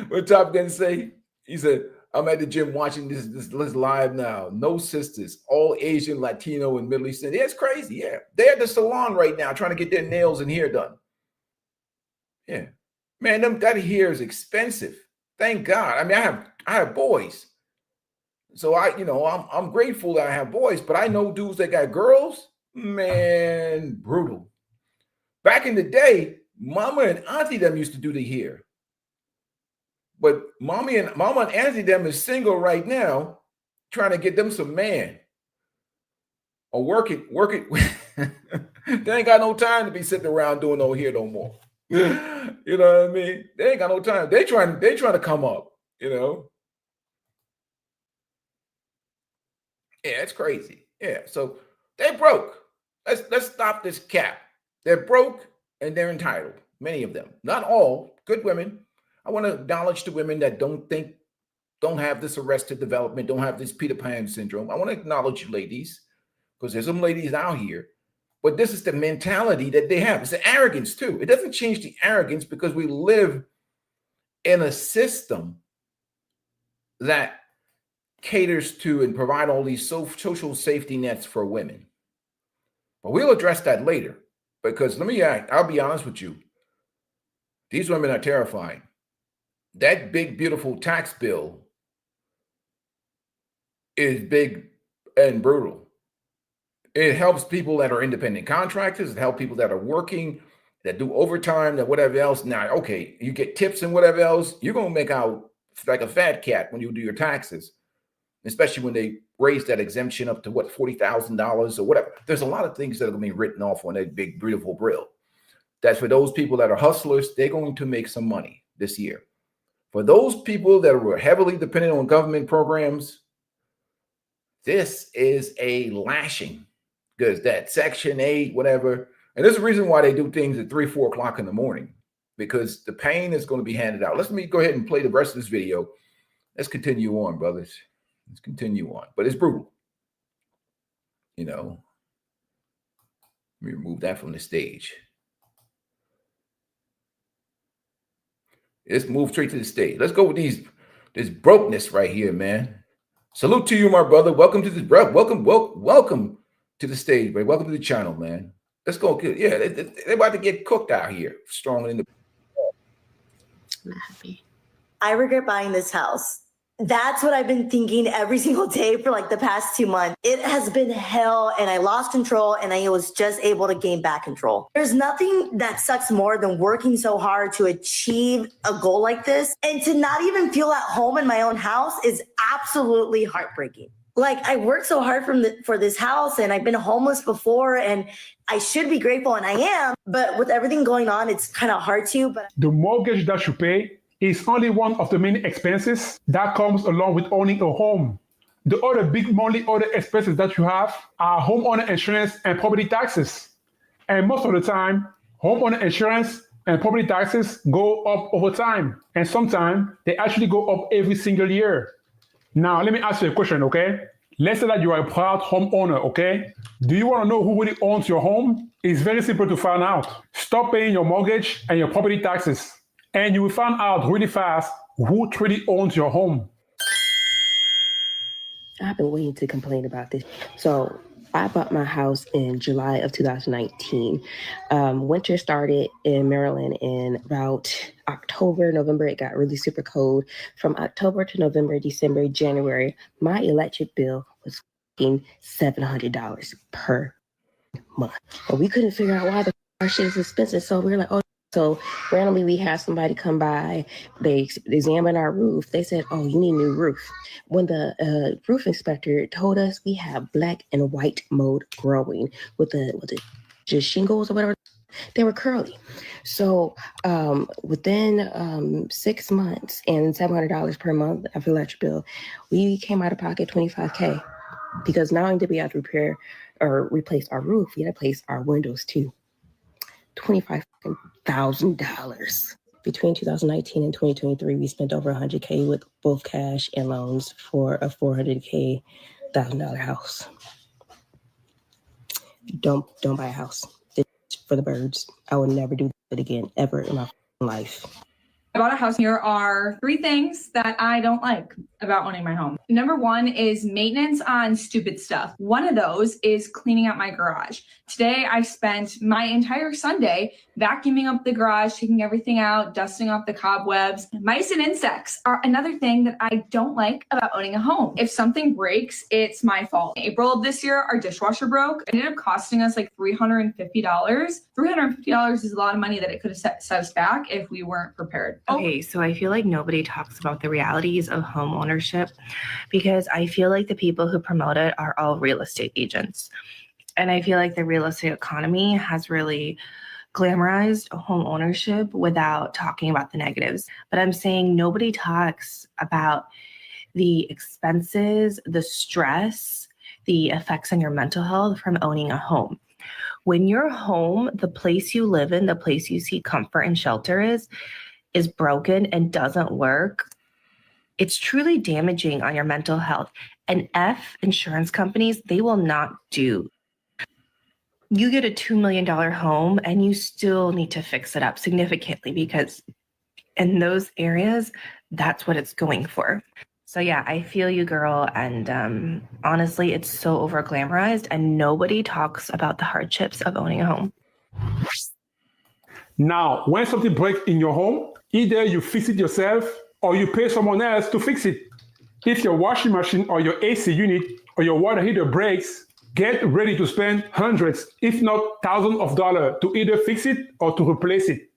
What Top Gun say? He said, I'm at the gym watching this live now. No sisters, all Asian, Latino, and Middle Eastern. Yeah, it's crazy. Yeah. They're at the salon right now trying to get their nails and hair done. Yeah. Man, that hair is expensive. Thank God. I mean, I have boys. So I'm grateful that I have boys, but I know dudes that got girls. Man, brutal. Back in the day, mama and auntie them used to do the hair. But mama and auntie them is single right now, trying to get them some man. Or work it. They ain't got no time to be sitting around doing no hair no more. You know what I mean? They ain't got no time. They trying to come up, you know. Yeah, it's crazy. Yeah, so they broke. Let's stop this cap. They're broke and they're entitled. Many of them, not all, good women. I want to acknowledge the women that don't have this arrested development, don't have this Peter Pan syndrome. I want to acknowledge you ladies, because there's some ladies out here. But this is the mentality that they have. It's the arrogance too. It doesn't change the arrogance because we live in a system that caters to and provide all these social safety nets for women. But we'll address that later, because I'll be honest with you. These women are terrifying. That big, beautiful tax bill is big and brutal. It helps people that are independent contractors. It helps people that are working, that do overtime, that whatever else. Now, okay, you get tips and whatever else. You're going to make out like a fat cat when you do your taxes, especially when they raise that exemption up to what, $40,000 or whatever. There's a lot of things that are going to be written off on that big, beautiful bill. That's for those people that are hustlers. They're going to make some money this year. For those people that were heavily dependent on government programs, this is a lashing, because that Section 8, whatever. And there's a reason why they do things at 3, 4 o'clock in the morning, because the pain is going to be handed out. Let me go ahead and play the rest of this video. Let's continue on, brothers. Let's continue on. But it's brutal. You know, let me remove that from the stage. Let's move straight to the stage. Let's go with this brokenness right here, man. Salute to you, my brother. Welcome to this, bro. Welcome to the stage, bro. Welcome to the channel, man. Let's go. Yeah, they're about to get cooked out here. Strong in the. I'm not happy. I regret buying this house. That's what I've been thinking every single day for like the past 2 months. It has been hell, and I lost control, and I was just able to gain back control. There's nothing that sucks more than working so hard to achieve a goal like this, and to not even feel at home in my own house is absolutely heartbreaking. Like, I worked so hard for this house, and I've been homeless before, and I should be grateful, and I am, but with everything going on, it's kind of hard to. But the mortgage that you pay is only one of the many expenses that comes along with owning a home. The other big monthly other expenses that you have are homeowner insurance and property taxes. And most of the time, homeowner insurance and property taxes go up over time. And sometimes they actually go up every single year. Now, let me ask you a question, okay? Let's say that you are a proud homeowner, okay? Do you want to know who really owns your home? It's very simple to find out. Stop paying your mortgage and your property taxes, and you will find out really fast who truly owns your home. I've been waiting to complain about this. So I bought my house in July of 2019. Winter started in Maryland in about October, November. It got really super cold. From October to November, December, January, my electric bill was $700 per month. But we couldn't figure out why the shit is expensive. So we were like, oh, So randomly we had somebody come by, they examined our roof. They said, oh, you need a new roof. When the roof inspector told us we have black and white mold growing with the just shingles or whatever, they were curly. So within 6 months and $700 per month after electric bill, we came out of pocket $25K because not only did we have to repair or replace our roof, we had to replace our windows too. $25,000. Between 2019 and 2023, we spent over $100K with both cash and loans for a $400,000 house. Don't buy a house. It's for the birds. I will never do it again, ever in my life. I bought a house. Here are 3 things that I don't like about owning my home. Number 1 is maintenance on stupid stuff. One of those is cleaning out my garage. Today, I spent my entire Sunday vacuuming up the garage, taking everything out, dusting off the cobwebs. Mice and insects are another thing that I don't like about owning a home. If something breaks, it's my fault. In April of this year, our dishwasher broke. It ended up costing us like $350. $350 is a lot of money that it could have set us back if we weren't prepared. Okay, so I feel like nobody talks about the realities of home ownership because I feel like the people who promote it are all real estate agents. And I feel like the real estate economy has really glamorized home ownership without talking about the negatives. But I'm saying nobody talks about the expenses, the stress, the effects on your mental health from owning a home. When your home, the place you live in, the place you seek comfort and shelter is broken and doesn't work, it's truly damaging on your mental health. And insurance companies, they will not do. You get a $2 million home and you still need to fix it up significantly because in those areas, that's what it's going for. So yeah, I feel you, girl. And honestly, it's so over glamorized and nobody talks about the hardships of owning a home. Now, when something breaks in your home, either you fix it yourself or you pay someone else to fix it. If your washing machine or your AC unit or your water heater breaks, get ready to spend hundreds, if not thousands of dollars to either fix it or to replace it.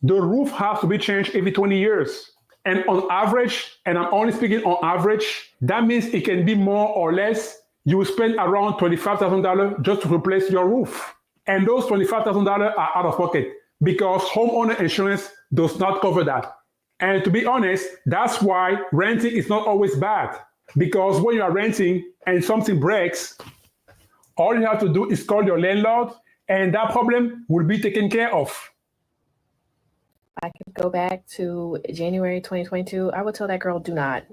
The roof has to be changed every 20 years. And on average, and I'm only speaking on average, that means it can be more or less. You will spend around $25,000 just to replace your roof. And those $25,000 are out of pocket because homeowner insurance does not cover that. And to be honest, that's why renting is not always bad. Because when you are renting and something breaks, all you have to do is call your landlord and that problem will be taken care of. I could go back to January 2022. I would tell that girl, do not.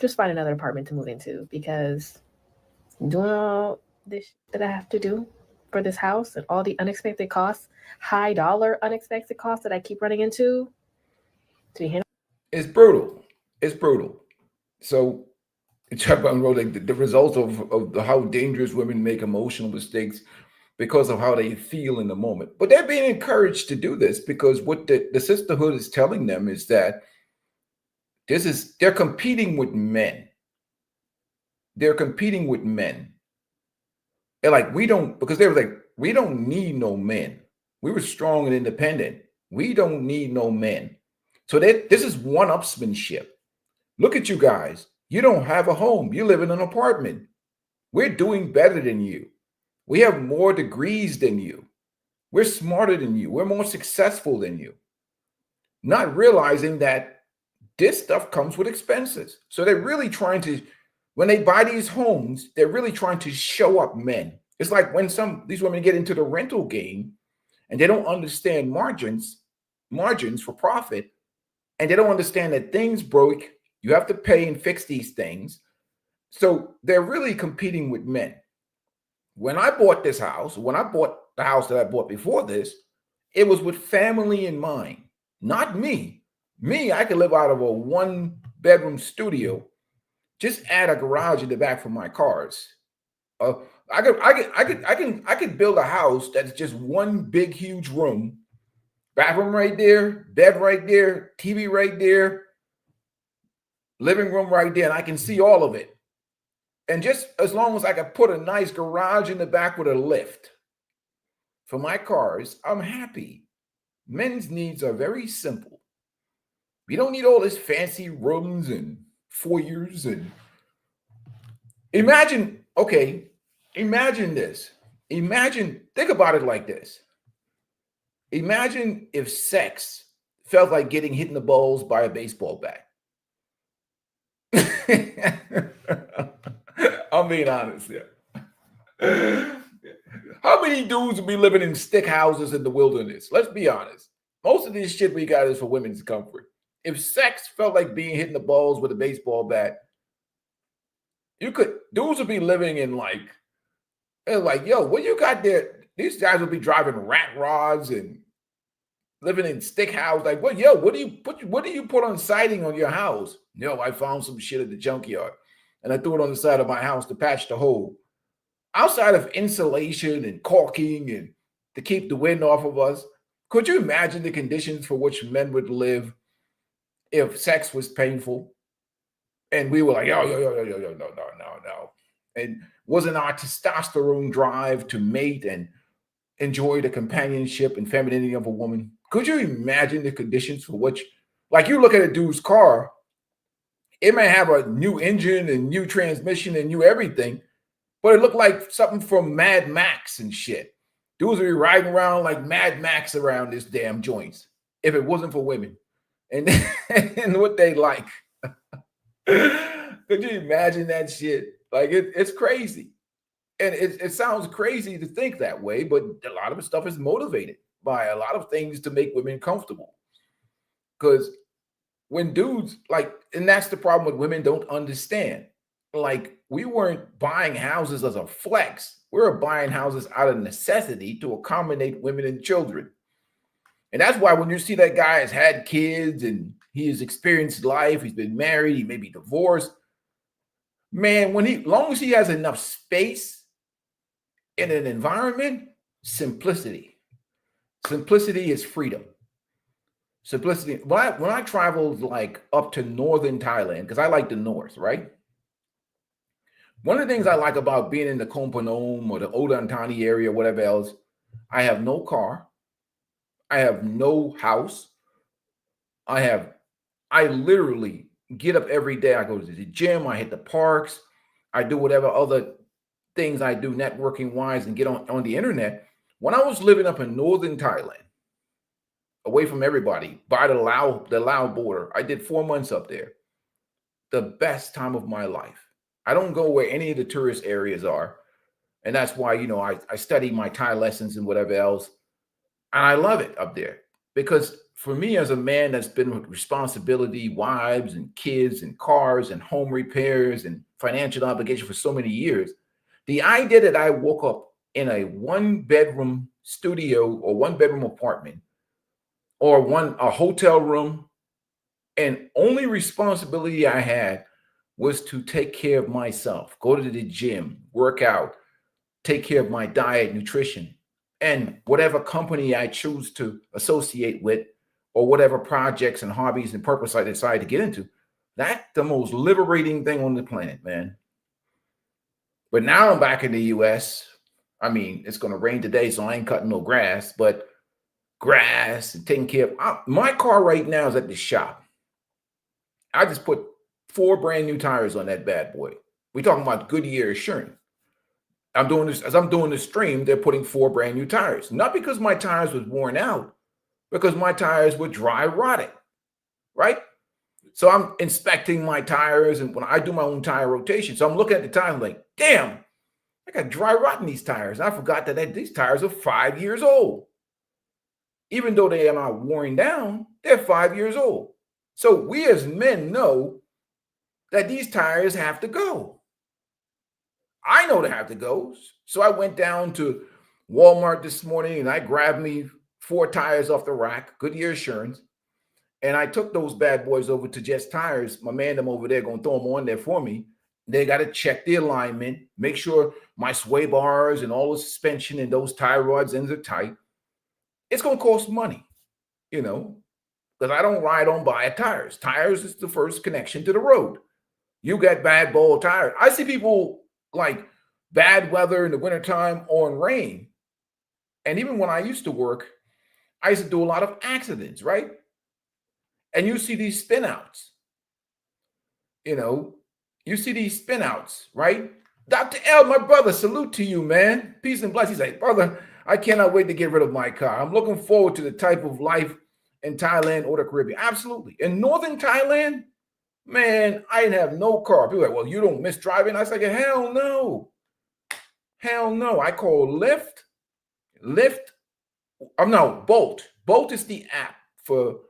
Just find another apartment to move into because doing all this that I have to do for this house and all the unexpected costs, high dollar unexpected costs that I keep running into, to be handled. It's brutal. It's brutal. So Chuck Brown wrote like the results of how dangerous women make emotional mistakes because of how they feel in the moment. But they're being encouraged to do this because what the sisterhood is telling them is that they're competing with men. They're competing with men. And like, because they were like, we don't need no men. We were strong and independent. We don't need no men. So this is one-upsmanship. Look at you guys. You don't have a home. You live in an apartment. We're doing better than you. We have more degrees than you. We're smarter than you. We're more successful than you. Not realizing that this stuff comes with expenses. So they're really trying to, when they buy these homes, they're really trying to show up men. It's like when these women get into the rental game and they don't understand margins for profit, and they don't understand that things broke. You have to pay and fix these things. So they're really competing with men. When I bought this house, when I bought the house that I bought before this, it was with family in mind, not me. Me, I could live out of a 1-bedroom studio. Just add a garage in the back for my cars. I could build a house that's just one big, huge room, bathroom right there, bed right there, TV right there, living room right there, and I can see all of it. And just as long as I can put a nice garage in the back with a lift for my cars, I'm happy. men's needs are very simple. We don't need all this fancy rooms and foyers. And imagine this. Think about it like this. Imagine if sex felt like getting hit in the balls by a baseball bat. I'm being honest here. How many dudes would be living in stick houses in the wilderness? Let's be honest. Most of this shit we got is for women's comfort. If sex felt like being hit in the balls with a baseball bat, dudes would be living in like, yo, what you got there? These guys would be driving rat rods and living in stick house. Like, what do you put on siding on your house? Yo, I found some shit at the junkyard and I threw it on the side of my house to patch the hole. Outside of insulation and caulking and to keep the wind off of us, could you imagine the conditions for which men would live if sex was painful? And we were like, yo, no. And wasn't our testosterone drive to mate and enjoy the companionship and femininity of a woman? Could you imagine the conditions for which, like, you look at a dude's car, it may have a new engine and new transmission and new everything, but it looked like something from Mad Max and shit. Dudes would be riding around like Mad Max around this damn joints if it wasn't for women and, and what they like. Could you imagine that shit? Like, it's crazy. And it sounds crazy to think that way, but a lot of the stuff is motivated by a lot of things to make women comfortable. Because when dudes, like, and that's the problem with women don't understand. Like, we weren't buying houses as a flex. We were buying houses out of necessity to accommodate women and children. And that's why when you see that guy has had kids and he has experienced life, he's been married, he may be divorced, man, long as he has enough space in an environment, simplicity is freedom. Simplicity. When I traveled like up to northern Thailand, because I like the north, right? One of the things I like about being in the Koh Phanong or the Udon area, whatever else, I have no car, I have no house, I literally get up every day. I go to the gym, I hit the parks, I do whatever other things I do networking wise and get on the internet. When I was living up in northern Thailand, away from everybody, by the Lao border, I did 4 months up there. The best time of my life. I don't go where any of the tourist areas are. And that's why, I study my Thai lessons and whatever else. And I love it up there. Because for me, as a man that's been with responsibility, wives and kids and cars and home repairs and financial obligation for so many years, the idea that I woke up in a 1-bedroom studio or 1-bedroom apartment or a hotel room, and only responsibility I had was to take care of myself, go to the gym, work out, take care of my diet, nutrition, and whatever company I choose to associate with, or whatever projects and hobbies and purpose I decide to get into. That's the most liberating thing on the planet, man. But now I'm back in the US. I mean, it's going to rain today, so I ain't cutting no grass, but grass and taking care of my car right now is at the shop. I just put 4 brand new tires on that bad boy. We're talking about Goodyear Assurance. I'm doing this as I'm doing the stream. They're putting 4 brand new tires, not because my tires was worn out, because my tires were dry rotted, right? So I'm inspecting my tires, and when I do my own tire rotation, so I'm looking at the tires like, damn, I got dry rot in these tires. And I forgot that these tires are 5 years old. Even though they are not worn down, they're 5 years old. So we as men know that these tires have to go. I know they have to go. So I went down to Walmart this morning and I grabbed me 4 tires off the rack, Goodyear Assurance. And I took those bad boys over to Jets Tires. My man, them over there, going to throw them on there for me. They got to check the alignment, make sure my sway bars and all the suspension and those tie rods ends are tight. It's going to cost money, because I don't ride on buy tires. Tires is the first connection to the road. You got bad ball tires. I see people like bad weather in the wintertime on rain. And even when I used to work, I used to do a lot of accidents, right? And you see these spin outs, you see these spin outs, right? Dr. L, my brother, salute to you, man. Peace and blessings. He's like, brother, I cannot wait to get rid of my car. I'm looking forward to the type of life in Thailand or the Caribbean. Absolutely. In northern Thailand, man, I didn't have no car. People are like, well, you don't miss driving? I was like, hell no. Hell no. I call Lyft. No, Bolt. Bolt is the app for,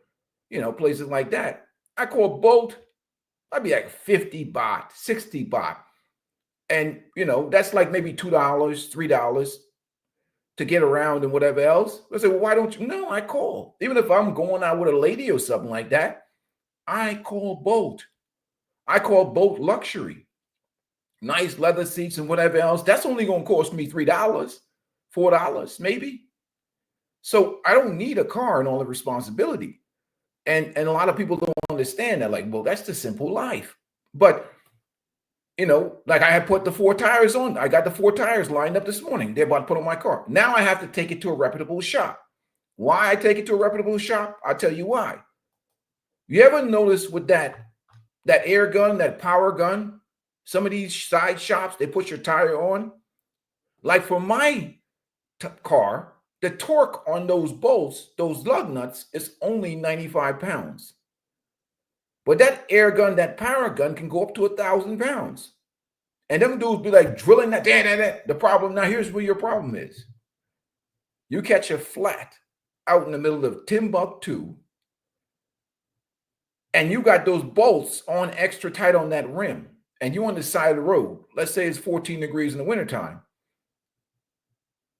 places like that. I call Bolt. I'd be like 50 baht, 60 baht. And, that's like maybe $2, $3 to get around and whatever else. I say, well, why don't you? No, I call. Even if I'm going out with a lady or something like that, I call Bolt. I call Bolt Luxury. Nice leather seats and whatever else. That's only going to cost me $3, $4, maybe. So I don't need a car and all the responsibility. And a lot of people don't understand that. Like, well, that's the simple life. But, like I had put the 4 tires on. I got the 4 tires lined up this morning. They're about to put on my car. Now I have to take it to a reputable shop. Why I take it to a reputable shop? I'll tell you why. You ever notice with that air gun, that power gun, some of these side shops, they put your tire on? Like for my car, the torque on those bolts, those lug nuts, is only 95 pounds. But that air gun, that power gun can go up to 1,000 pounds. And them dudes be like drilling that. The problem, now here's where your problem is. You catch a flat out in the middle of Timbuktu, and you got those bolts on extra tight on that rim, and you on the side of the road. Let's say it's 14 degrees in the wintertime.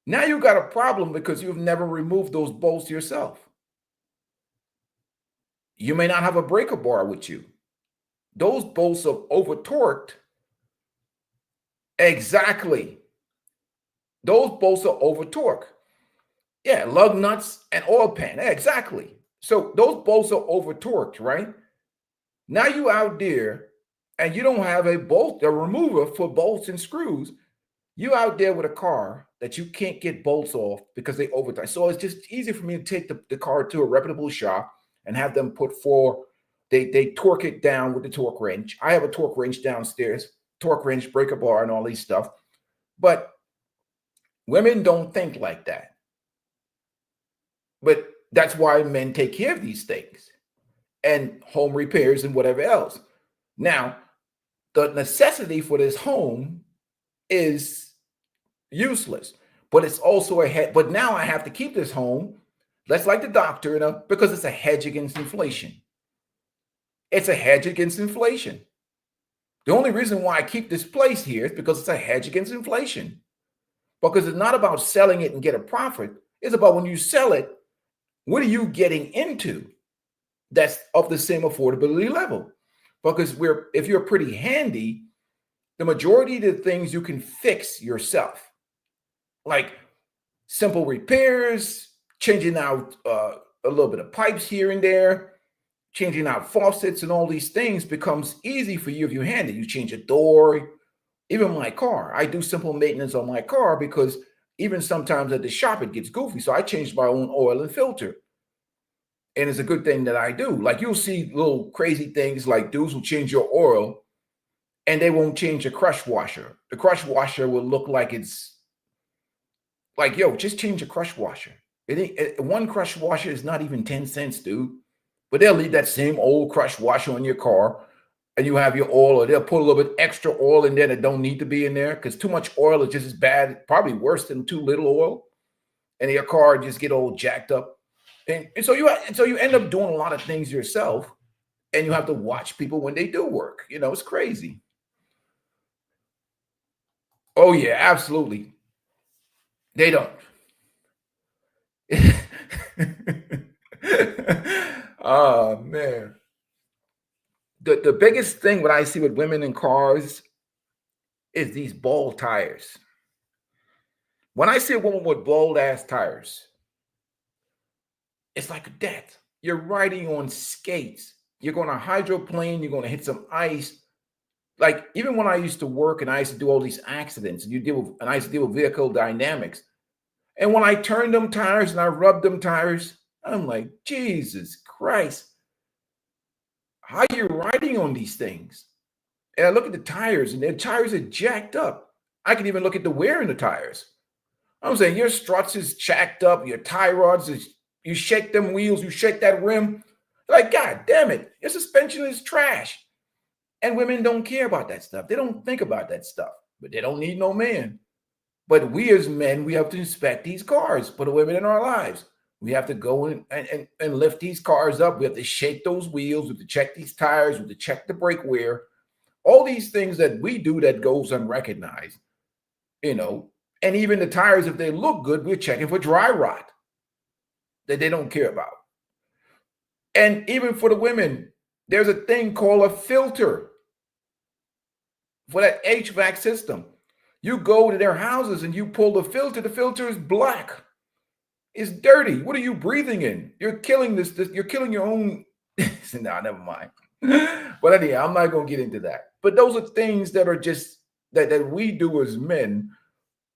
Now you got a problem because you've never removed those bolts yourself. You may not have a breaker bar with you. Those bolts are over torqued. Exactly. Those bolts are over torqued. Yeah, lug nuts and oil pan. Exactly. So those bolts are over torqued, right? Now you out there and you don't have a remover for bolts and screws. You out there with a car that you can't get bolts off because they overtie. So it's just easy for me to take the car to a reputable shop and have them put they torque it down with the torque wrench. I have a torque wrench downstairs, torque wrench, breaker bar, and all these stuff. But women don't think like that. But that's why men take care of these things and home repairs and whatever else. Now, the necessity for this home is useless, but it's also but now I have to keep this home. That's like the doctor, because it's a hedge against inflation. It's a hedge against inflation. The only reason why I keep this place here is because it's a hedge against inflation. Because it's not about selling it and get a profit. It's about when you sell it, what are you getting into that's of the same affordability level? Because if you're pretty handy, the majority of the things you can fix yourself, like simple repairs, changing out a little bit of pipes here and there, changing out faucets and all these things becomes easy for you if you're handy. You change a door, even my car. I do simple maintenance on my car because even sometimes at the shop it gets goofy. So I change my own oil and filter. And it's a good thing that I do. Like you'll see little crazy things like dudes will change your oil and they won't change a crush washer. The crush washer will look like it's like, yo, just change a crush washer. One crush washer is not even 10 cents, dude. But they'll leave that same old crush washer on your car and you have your oil, or they'll put a little bit extra oil in there that don't need to be in there because too much oil is just as bad, probably worse than too little oil. And your car just get all jacked up. And so you end up doing a lot of things yourself, and you have to watch people when they do work. It's crazy. Oh yeah, absolutely. They don't. Oh man. The biggest thing what I see with women in cars is these bald tires. When I see a woman with bald ass tires, it's like a death. You're riding on skates. You're going to hydroplane. You're going to hit some ice. Like even when I used to work and I used to do all these accidents, and I used to deal with vehicle dynamics. And when I turned them tires and I rubbed them tires, I'm like, Jesus Christ, how you riding on these things? And I look at the tires, and their tires are jacked up. I can even look at the wear in the tires. I'm saying your struts is jacked up, your tie rods is, you shake them wheels, you shake that rim. Like, God damn it, your suspension is trash. And women don't care about that stuff. They don't think about that stuff, but they don't need no man. But we as men, we have to inspect these cars for the women in our lives. We have to go and lift these cars up. We have to shake those wheels. We have to check these tires. We have to check the brake wear. All these things that we do that goes unrecognized, you know. And even the tires, if they look good, we're checking for dry rot that they don't care about. And even for the women, there's a thing called a filter for that HVAC system. You go to their houses and you pull the filter is black. It's dirty. What are you breathing in? You're killing this you're killing your own. No, never mind. But anyhow, I'm not going to get into that. But those are things that are just that we do as men.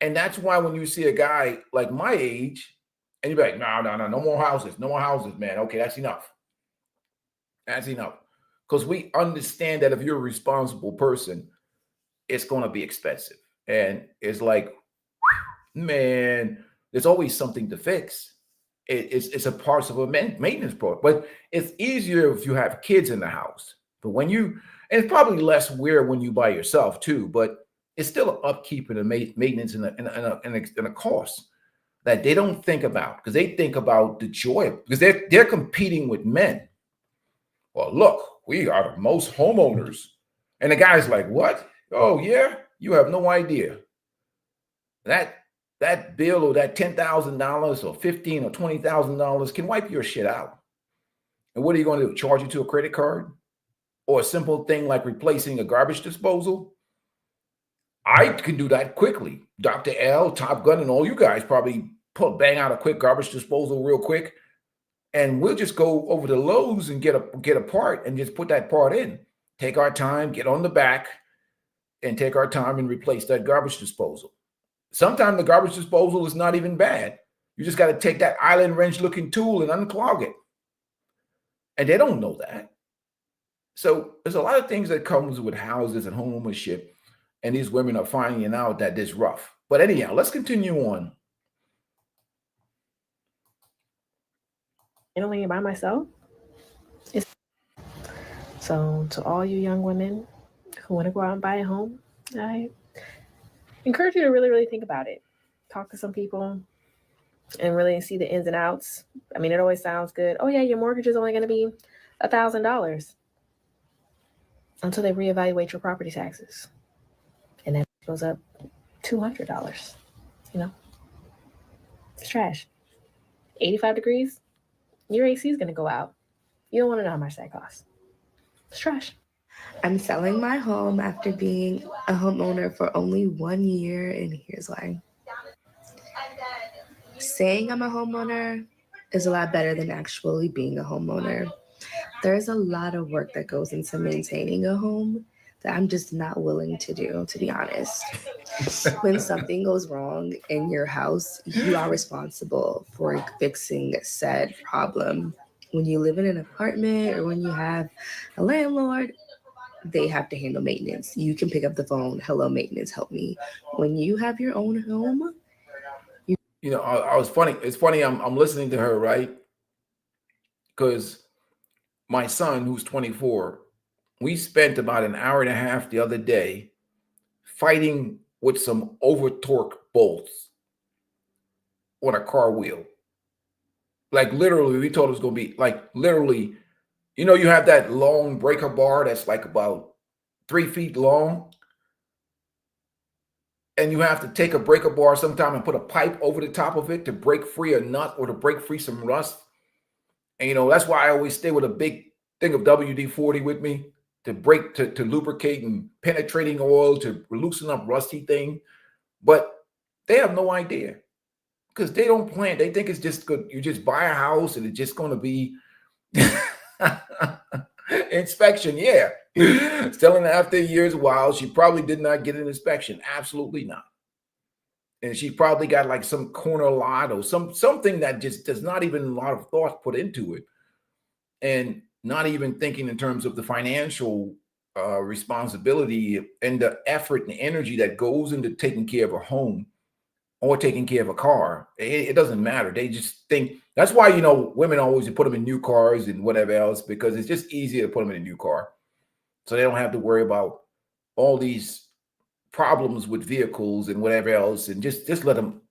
And that's why when you see a guy like my age, and you're like, no more houses, man. Okay, that's enough. That's enough. Because we understand that if you're a responsible person, it's going to be expensive. And it's like, man, there's always something to fix. It's a part of a maintenance part. But it's easier if you have kids in the house. But when you, and it's probably less wear when you by yourself too, but it's still an upkeep and a maintenance and a cost that they don't think about, because they think about the joy, because they're competing with men. Well, look, we are the most homeowners. And the guy's like, what? Oh, yeah? You have no idea. That bill or that $10,000 or $15,000 or $20,000 can wipe your shit out. And what are you going to do? Charge you to a credit card? Or a simple thing like replacing a garbage disposal? I can do that quickly. Dr. L, Top Gun, and all you guys probably bang out a quick garbage disposal real quick. And we'll just go over to Lowe's and get a part and just put that part in. Take our time, get on the back, and take our time and replace that garbage disposal. Sometimes the garbage disposal is not even bad. You just got to take that island wrench looking tool and unclog it. And they don't know that. So there's a lot of things that comes with houses and home ownership. And these women are finding out that it's rough. But anyhow, let's continue on. Only by myself. So to all you young women who want to go out and buy a home, I encourage you to really, really think about it. Talk to some people and really see the ins and outs. I mean, it always sounds good. Oh yeah, your mortgage is only going to be $1,000 until they reevaluate your property taxes. And that goes up $200. You know, it's trash. 85 degrees, your AC is going to go out. You don't want to know how much that costs. It's trash. I'm selling my home after being a homeowner for only 1 year, and here's why. Saying I'm a homeowner is a lot better than actually being a homeowner. There's a lot of work that goes into maintaining a home that I'm just not willing to do, to be honest. When something goes wrong in your house, you are responsible for fixing said problem. When you live in an apartment or when you have a landlord, they have to handle maintenance. You can pick up the phone, hello, maintenance, help me. When you have your own home, you know, I was funny. It's funny. I'm listening to her, right? Because my son, who's 24, we spent about an hour and a half the other day fighting with some over torque bolts on a car wheel. Like literally, we told it was going to be like literally, you know, you have that long breaker bar that's like about 3 feet long. And you have to take a breaker bar sometime and put a pipe over the top of it to break free a nut or to break free some rust. And, you know, that's why I always stay with a big thing of WD-40 with me to lubricate and penetrating oil to loosen up rusty thing. But they have no idea because they don't plan. They think it's just good. You just buy a house and it's just going to be inspection. Yeah. Selling after a year's while, she probably did not get an inspection. Absolutely not. and she probably got like some corner lot or something that just does not even a lot of thought put into it, and not even thinking in terms of the financial responsibility and the effort and energy that goes into taking care of a home or taking care of a car. It doesn't matter. They just think that's why, you know, women always put them in new cars and whatever else, because it's just easier to put them in a new car. So they don't have to worry about all these problems with vehicles and whatever else, and just let them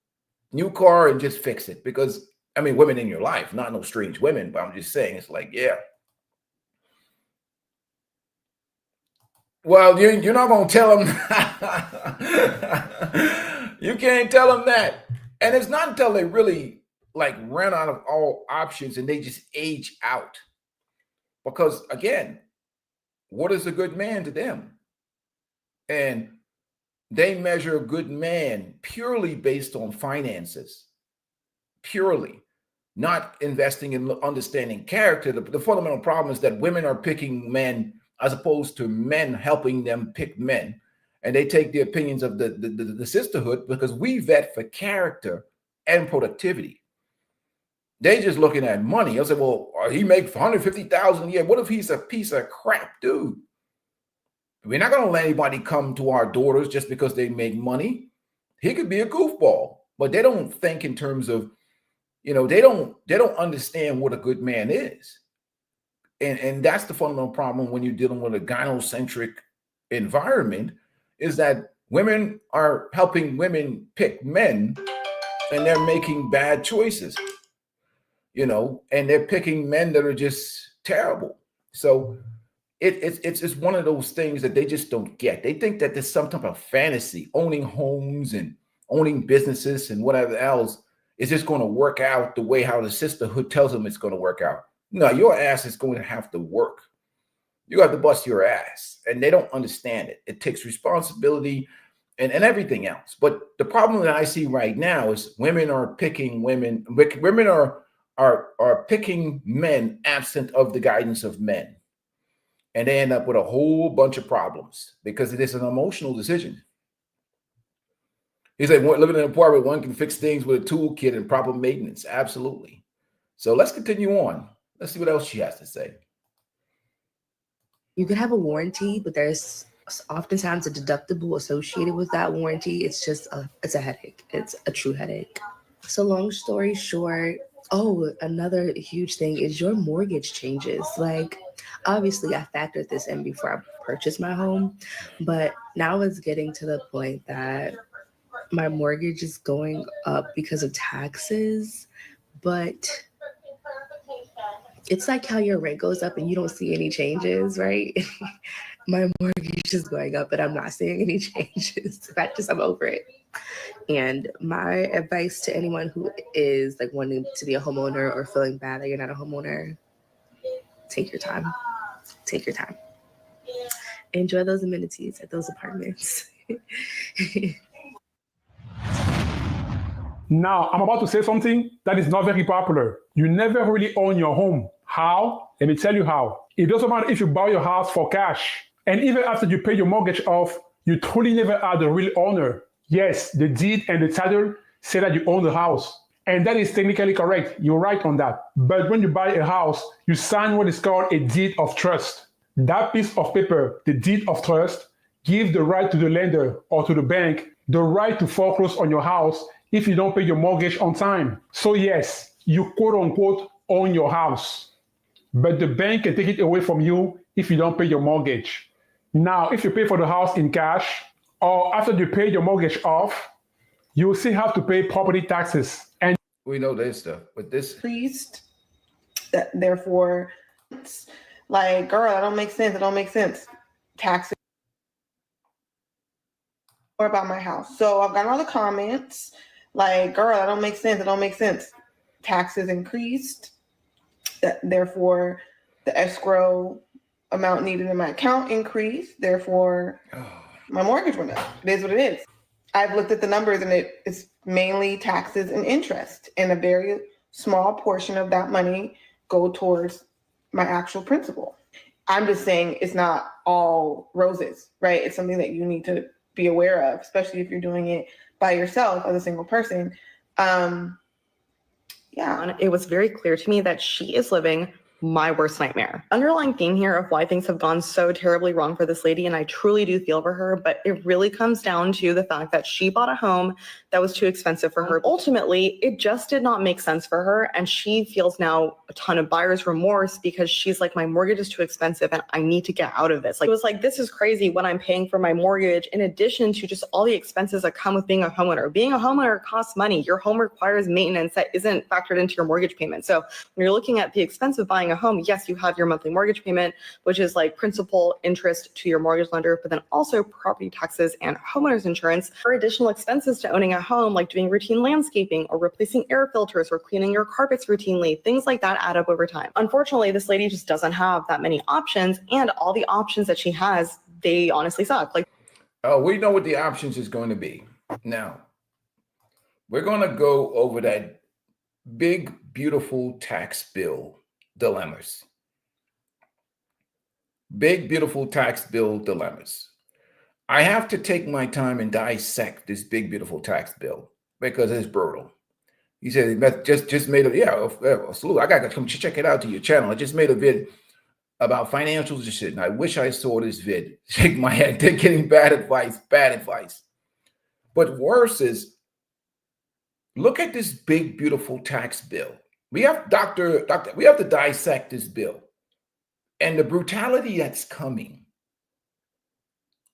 new car and just fix it. Because I mean, women in your life, not no strange women, but I'm just saying, it's like, yeah. Well, you're not going to tell them. You can't tell them that. And it's not until they really like run out of all options and they just age out. Because again, what is a good man to them? And they measure a good man purely based on finances, purely, not investing in understanding character. The fundamental problem is that women are picking men as opposed to men helping them pick men. And they take the opinions of the sisterhood because we vet for character and productivity. They just looking at money. I said, well, he makes $150,000 a year. What if he's a piece of crap, dude? We're not going to let anybody come to our daughters just because they make money. He could be a goofball, but they don't think in terms of, you know, they don't understand what a good man is. And that's the fundamental problem when you're dealing with a gynocentric environment, is that women are helping women pick men and they're making bad choices, you know, and they're picking men that are just terrible. So it's one of those things that they just don't get. They think that there's some type of fantasy, owning homes and owning businesses and whatever else is just going to work out the way how the sisterhood tells them it's going to work out. No, your ass is going to have to work. You have to bust your ass. And they don't understand it. It takes responsibility and everything else. But the problem that I see right now is women are picking women. Women are picking men absent of the guidance of men. And they end up with a whole bunch of problems because it is an emotional decision. He said, living in an apartment, one can fix things with a toolkit and proper maintenance. Absolutely. So let's continue on. Let's see what else she has to say. You could have a warranty, but there's oftentimes a deductible associated with that warranty. It's just it's a headache. It's a true headache. So long story short, another huge thing is your mortgage changes. Like, obviously I factored this in before I purchased my home, but now it's getting to the point that my mortgage is going up because of taxes, but it's like how your rent goes up and you don't see any changes, right? My mortgage is going up, but I'm not seeing any changes. I'm over it. And my advice to anyone who is like wanting to be a homeowner or feeling bad that you're not a homeowner, take your time. Take your time. Enjoy those amenities at those apartments. Now, I'm about to say something that is not very popular. You never really own your home. How? Let me tell you how. It doesn't matter if you buy your house for cash, and even after you pay your mortgage off, you truly never are the real owner. Yes, the deed and the title say that you own the house, and that is technically correct. You're right on that. But when you buy a house, you sign what is called a deed of trust. That piece of paper, the deed of trust, gives the right to the lender or to the bank the right to foreclose on your house if you don't pay your mortgage on time. So yes, you quote unquote own your house, but the bank can take it away from you if you don't pay your mortgage. Now, if you pay for the house in cash or after you pay your mortgage off, you will still have to pay property taxes. And we know this stuff, but this increased. Therefore, it's like, girl, that don't make sense. It don't make sense. Taxes. More about my house. So I've gotten all the comments like, girl, that don't make sense. It don't make sense. Taxes increased. Therefore, the escrow amount needed in my account increased. Therefore, my mortgage went up. It is what it is. I've looked at the numbers and it's mainly taxes and interest, and a very small portion of that money go towards my actual principal. I'm just saying it's not all roses, right? It's something that you need to be aware of, especially if you're doing it by yourself as a single person. Yeah. It was very clear to me that she is living my worst nightmare. Underlying theme here of why things have gone so terribly wrong for this lady, and I truly do feel for her, but it really comes down to the fact that she bought a home that was too expensive for her. Ultimately, it just did not make sense for her, and she feels now a ton of buyer's remorse because she's like, my mortgage is too expensive and I need to get out of this. Like, it was like, this is crazy what I'm paying for my mortgage in addition to just all the expenses that come with being a homeowner. Being a homeowner costs money. Your home requires maintenance that isn't factored into your mortgage payment. So when you're looking at the expense of buying a home, yes, you have your monthly mortgage payment, which is like principal, interest to your mortgage lender, but then also property taxes and homeowner's insurance for additional expenses to owning a home, like doing routine landscaping or replacing air filters or cleaning your carpets routinely. Things like that add up over time. Unfortunately, this lady just doesn't have that many options, and all the options that she has, they honestly suck. Like, we know what the options is going to be. Now, we're going to go over that big, beautiful tax bill dilemmas. Big, beautiful tax bill dilemmas. I have to take my time and dissect this big, beautiful tax bill because it's brutal. He said, just made a salute. I got to come check it out to your channel. I just made a vid about financials and shit, and I wish I saw this vid. Shake my head. They're getting bad advice. But worse is, look at this big, beautiful tax bill. We have we have to dissect this bill and the brutality that's coming,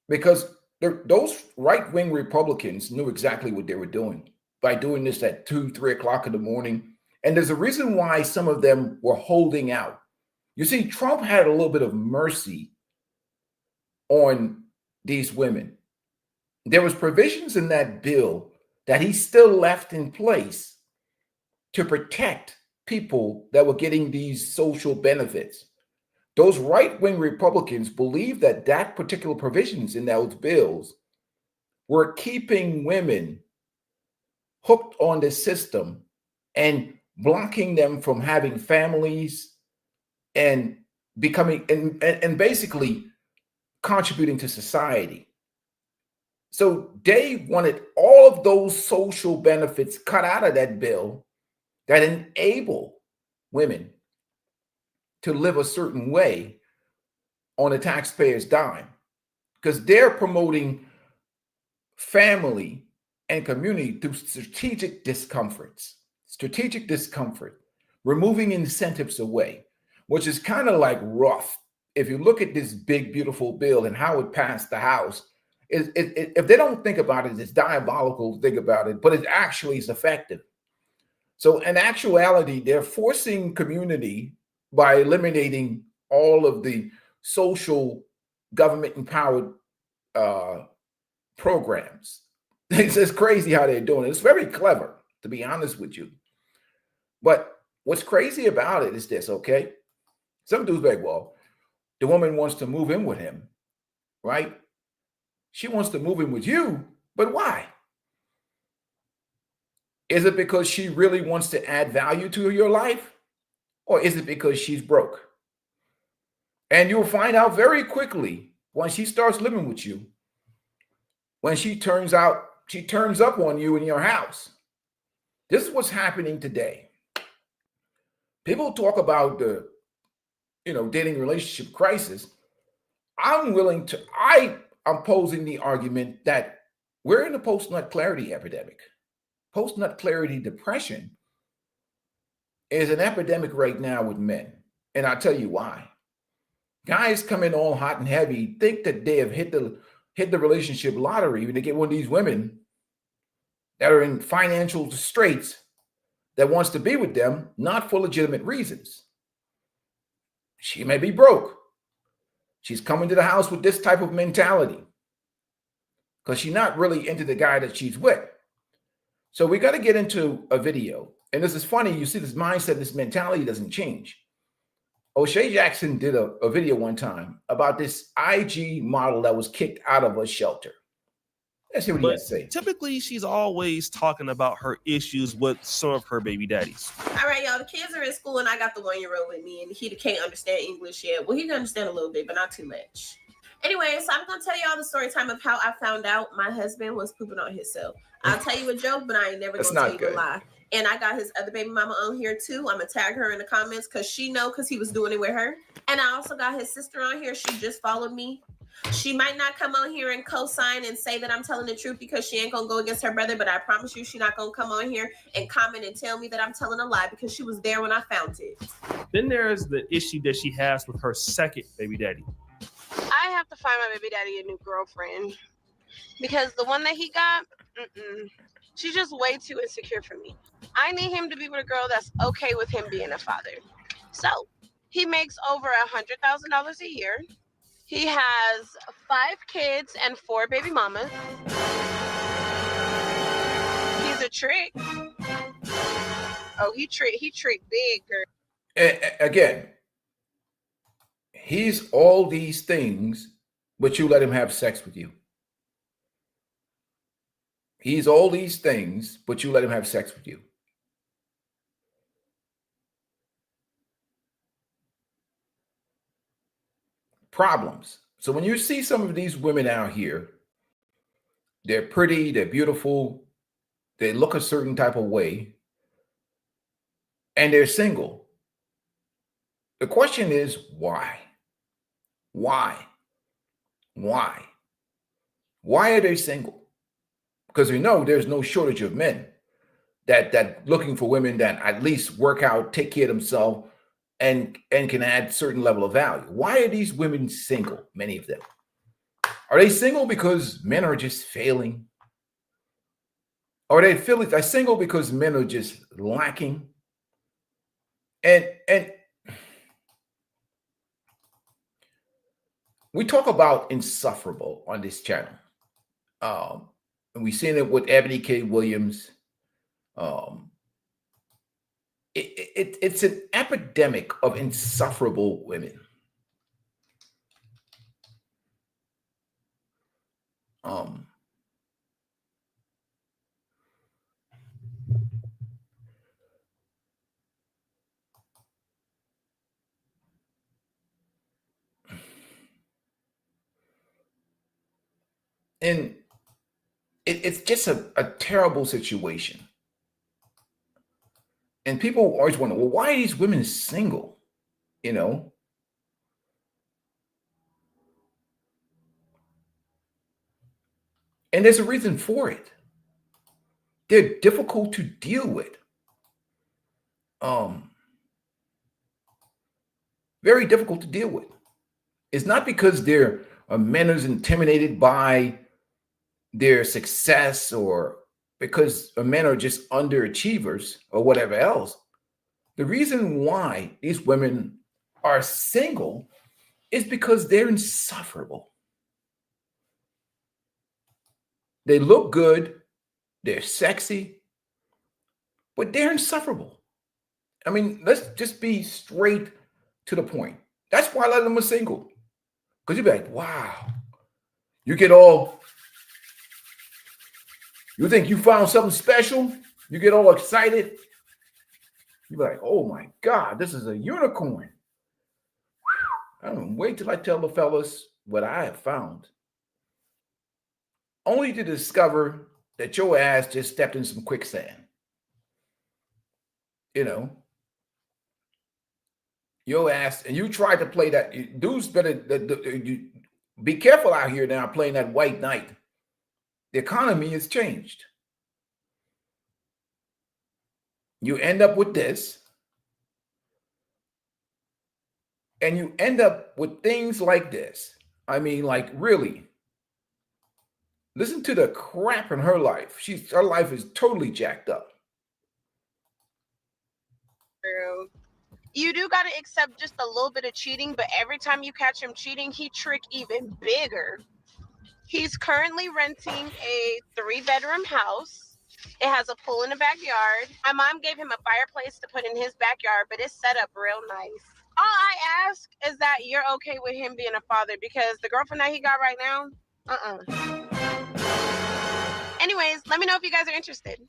because those right-wing Republicans knew exactly what they were doing by doing this at 2, 3 o'clock in the morning. And there's a reason why some of them were holding out. You see, Trump had a little bit of mercy on these women. There was provisions in that bill that he still left in place to protect people that were getting these social benefits. Those right-wing Republicans believed that that particular provisions in those bills were keeping women hooked on the system and blocking them from having families and becoming and basically contributing to society. So they wanted all of those social benefits cut out of that bill that enable women to live a certain way on the taxpayer's dime, because they're promoting family and community through strategic discomfort, removing incentives away, which is kind of like rough. If you look at this big, beautiful bill and how it passed the House, if they don't think about it, it's diabolical to think about it, but it actually is effective. So in actuality, they're forcing community by eliminating all of the social government empowered programs. It's crazy how they're doing it. It's very clever, to be honest with you. But what's crazy about it is this, okay? Some dude's like, well, the woman wants to move in with him, right? She wants to move in with you, but why? Is it because she really wants to add value to your life? Or is it because she's broke? And you'll find out very quickly when she starts living with you, when she turns up on you in your house. This is what's happening today. People talk about the, dating relationship crisis. I'm posing the argument that we're in a post-nut clarity epidemic. Post-nut clarity depression is an epidemic right now with men. And I'll tell you why. Guys come in all hot and heavy, think that they have hit the relationship lottery when they get one of these women that are in financial straits that wants to be with them, not for legitimate reasons. She may be broke. She's coming to the house with this type of mentality because she's not really into the guy that she's with. So we got to get into a video. And this is funny. You see this mindset, this mentality doesn't change. O'Shea Jackson did a video one time about this IG model that was kicked out of a shelter. Let's hear what he has to say. Typically, she's always talking about her issues with some of her baby daddies. All right, y'all. The kids are in school, and I got the 1-year-old with me, and he can't understand English yet. Well, he can understand a little bit, but not too much. Anyway, so I'm gonna tell y'all the story time of how I found out my husband was pooping on himself. I'll tell you a joke, but I ain't never That's gonna tell not you a good. lie. And I got his other baby mama on here too. I'm gonna tag her in the comments because she know because he was doing it with her. And I also got his sister on here. She just followed me. She might not come on here and co-sign and say that I'm telling the truth because she ain't gonna go against her brother, but I promise you she's not gonna come on here and comment and tell me that I'm telling a lie because she was there when I found it. Then there's the issue that she has with her second baby daddy. I have to find my baby daddy a new girlfriend because the one that he got, she's just way too insecure for me. I need him to be with a girl that's okay with him being a father. So he makes over $100,000 a year. He has 5 kids and 4 baby mamas. He's a trick. Oh, he trick big, girl. Again, he's all these things, but you let him have sex with you. He's all these things, but you let him have sex with you. Problems. So when you see some of these women out here, they're pretty, they're beautiful, they look a certain type of way, and they're single. The question is, why? Why? Why? Why are they single? Because we know there's no shortage of men that looking for women that at least work out, take care of themselves, and can add certain level of value. Why are these women single, many of them? Are they single because men are just failing? Or are they single because men are just lacking? And we talk about insufferable on this channel. And we've seen it with Ebony K. Williams. It's an epidemic of insufferable women. And it's just a terrible situation. And people always wonder, well, why are these women single? You know? And there's a reason for it. They're difficult to deal with. Very difficult to deal with. It's not because their men is intimidated by their success or because men are just underachievers or whatever else. The reason why these women are single is because they're insufferable. They look good, they're sexy, but they're insufferable. I mean, let's just be straight to the point. That's why a lot of them are single. Because you'd be like, wow, you get all, you think you found something special, you get all excited. You'd be like, oh my God, this is a unicorn. I don't wait till I tell the fellas what I have found. Only to discover that your ass just stepped in some quicksand. You know, your ass, and you tried to play that. Dudes better be careful out here now playing that white knight. The economy has changed. You end up with this. And you end up with things like this. I mean, like, really. Listen to the crap in her life. Her life is totally jacked up. You do got to accept just a little bit of cheating, but every time you catch him cheating, he trick even bigger. He's currently renting a 3-bedroom house. It has a pool in the backyard. My mom gave him a fireplace to put in his backyard, but it's set up real nice. All I ask is that you're okay with him being a father, because the girlfriend that he got right now, Anyways, let me know if you guys are interested.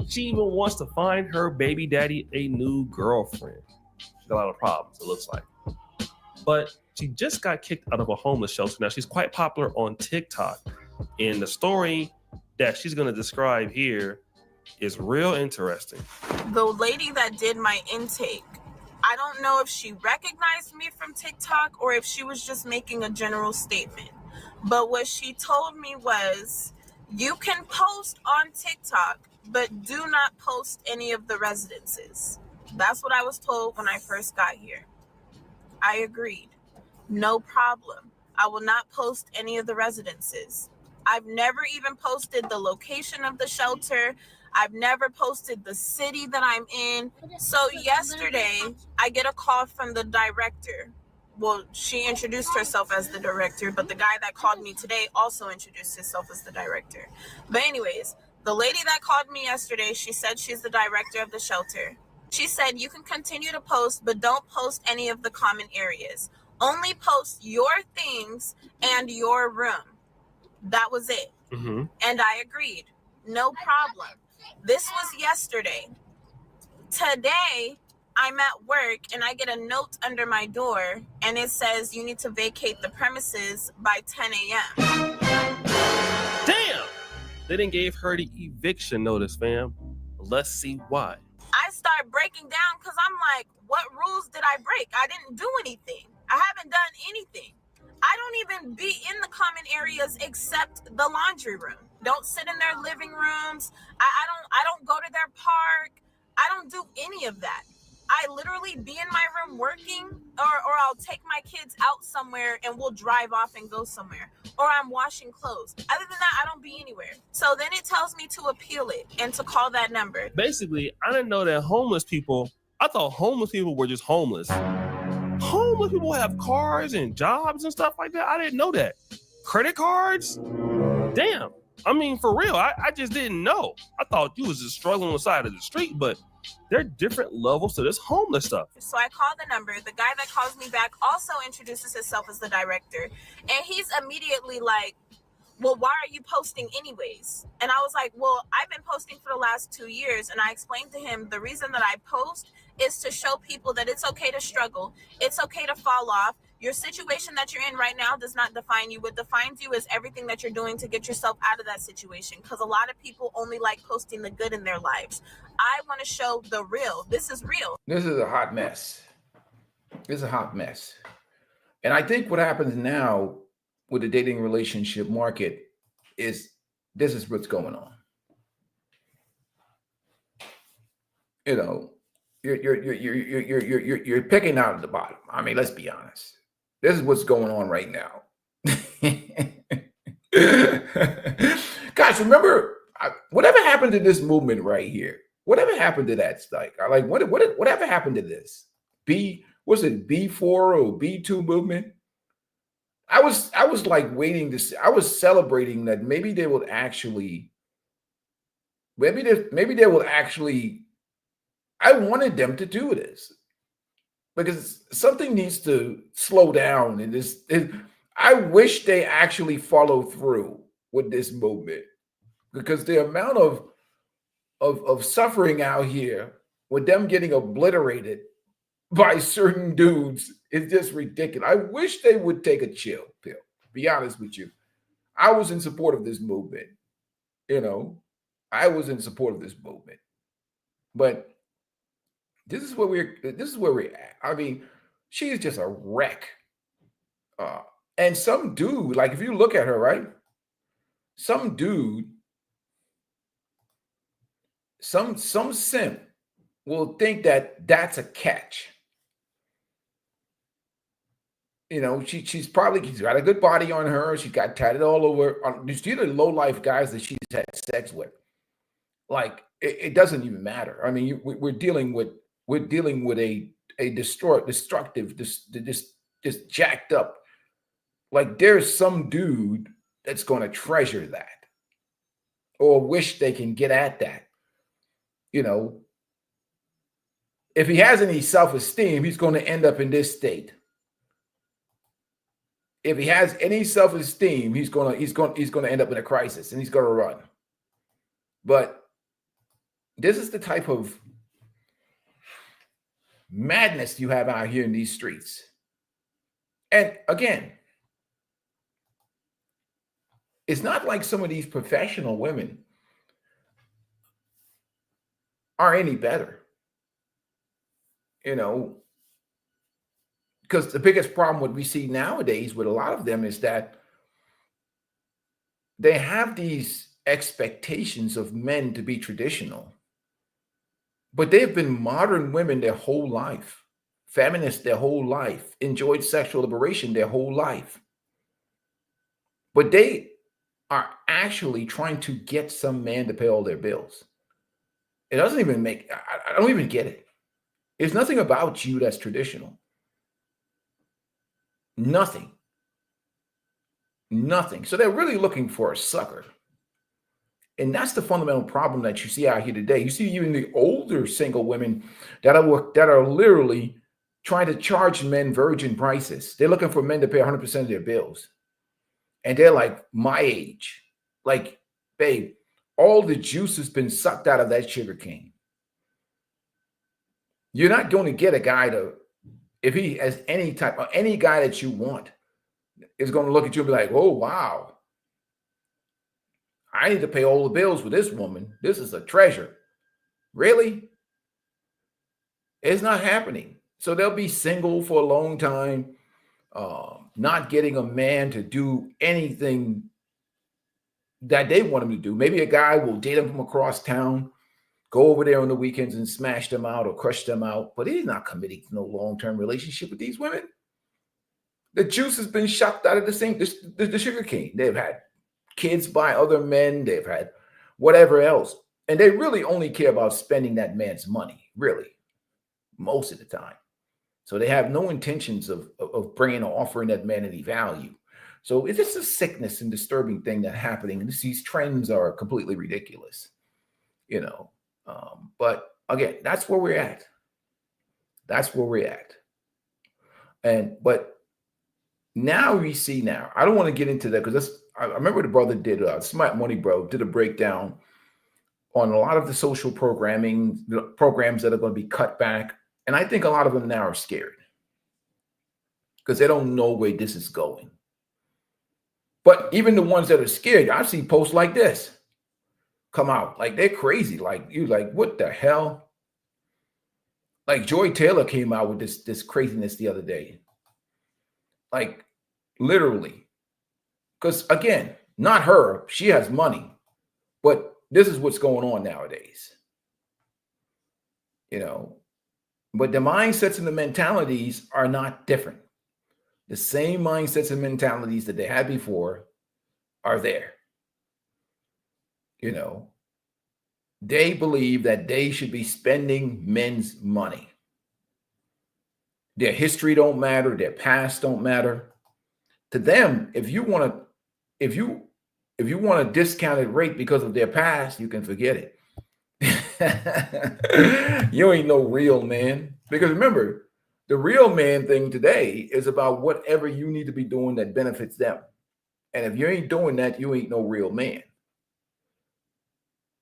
She even wants to find her baby daddy a new girlfriend. She's got a lot of problems, it looks like. but she just got kicked out of a homeless shelter. Now, she's quite popular on TikTok. And the story that she's going to describe here is real interesting. The lady that did my intake, I don't know if she recognized me from TikTok or if she was just making a general statement. But what she told me was, you can post on TikTok, but do not post any of the residences. That's what I was told when I first got here. I agreed. No problem. I will not post any of the residences. I've never even posted the location of the shelter. I've never posted the city that I'm in. So yesterday, I get a call from the director. Well, she introduced herself as the director, but the guy that called me today also introduced himself as the director. But anyways, the lady that called me yesterday, she said she's the director of the shelter. She said, you can continue to post, but don't post any of the common areas. Only post your things and your room. That was it. Mm-hmm. And I agreed. No problem. This was yesterday. Today, I'm at work and I get a note under my door and it says you need to vacate the premises by 10 a.m. Damn! They didn't give her the eviction notice, fam. Let's see why. I start breaking down because I'm like, what rules did I break? I didn't do anything. I haven't done anything. I don't even be in the common areas except the laundry room. Don't sit in their living rooms. I don't go to their park. I don't do any of that. I literally be in my room working, or I'll take my kids out somewhere and we'll drive off and go somewhere. Or I'm washing clothes. Other than that, I don't be anywhere. So then it tells me to appeal it and to call that number. Basically, I didn't know that homeless people, I thought homeless people were just homeless. Homeless people have cars and jobs and stuff like that. I didn't know that. Credit cards? Damn. I mean, for real, I just didn't know. I thought you was just struggling on the side of the street, but there are different levels to this homeless stuff. So I call the number. The guy that calls me back also introduces himself as the director. And he's immediately like, well, why are you posting anyways? And I was like, well, I've been posting for the last 2 years. And I explained to him the reason that I post is to show people that it's okay to struggle. It's okay to fall off. Your situation that you're in right now does not define you. What defines you is everything that you're doing to get yourself out of that situation. Because a lot of people only like posting the good in their lives. I want to show the real. This is real. This is a hot mess. This is a hot mess. And I think what happens now with the dating relationship market is this is what's going on. You know, you're picking out at the bottom. I mean, let's be honest. This is what's going on right now. Gosh, remember whatever happened to this movement right here? Whatever happened to that? Like whatever happened to this? Was it B4 or B2 movement? I was like waiting to see. I was celebrating that maybe they would actually. Maybe they will actually. I wanted them to do this because something needs to slow down in this. I wish they actually follow through with this movement because the amount of suffering out here with them getting obliterated by certain dudes is just ridiculous. I wish they would take a chill pill. Be honest with you. I was in support of this movement. You know, I was in support of this movement. But this is where we're at. I mean, she is just a wreck. And some dude, like if you look at her, right? Some dude, some simp will think that that's a catch. You know, she's got a good body on her. She's got tatted all over. You see the low life guys that she's had sex with. Like it doesn't even matter. I mean, we're dealing with a destructive, just jacked up. Like there's some dude that's going to treasure that or wish they can get at that. You know, if he has any self-esteem, he's going to end up in this state. If he has any self-esteem, he's going to end up in a crisis and he's going to run. But this is the type of madness you have out here in these streets. And again, it's not like some of these professional women are any better, you know, because the biggest problem what we see nowadays with a lot of them is that they have these expectations of men to be traditional, but they've been modern women their whole life, feminists their whole life, enjoyed sexual liberation their whole life. But they are actually trying to get some man to pay all their bills. It doesn't even make, I don't even get it. There's nothing about you that's traditional. Nothing. Nothing. So they're really looking for a sucker. And that's the fundamental problem that you see out here today. You see even the older single women that are literally trying to charge men virgin prices. They're looking for men to pay 100% of their bills. And they're like my age. Like, babe, all the juice has been sucked out of that sugar cane. You're not going to get a guy to, if he has any type of, any guy that you want is going to look at you and be like, oh, wow. I need to pay all the bills with this woman. This is a treasure. Really? It's not happening. So they'll be single for a long time, not getting a man to do anything that they want him to do. Maybe a guy will date him from across town, go over there on the weekends and smash them out or crush them out, but he's not committing to no long-term relationship with these women. The juice has been sucked out of the sugar cane. They've had kids by other men. They've had whatever else. And they really only care about spending that man's money, really, most of the time. So they have no intentions of bringing or offering that man any value. So it's just a sickness and disturbing thing that's happening. And these trends are completely ridiculous, you know. But again, that's where we're at. That's where we're at. But now we see now, I don't want to get into that because I remember the brother did, Smart Money Bro did a breakdown on a lot of the social programming, the programs that are going to be cut back. And I think a lot of them now are scared because they don't know where this is going. But even the ones that are scared, I see posts like this come out. Like they're crazy. Like you're like, what the hell? Like Joy Taylor came out with this craziness the other day. Like literally. Because again, not her. She has money. But this is what's going on nowadays. You know. But the mindsets and the mentalities are not different. The same mindsets and mentalities that they had before are there. You know, they believe that they should be spending men's money. Their history don't matter. Their past don't matter. To them, if you want a discounted rate because of their past, you can forget it. You ain't no real man. Because remember, the real man thing today is about whatever you need to be doing that benefits them. And if you ain't doing that, you ain't no real man.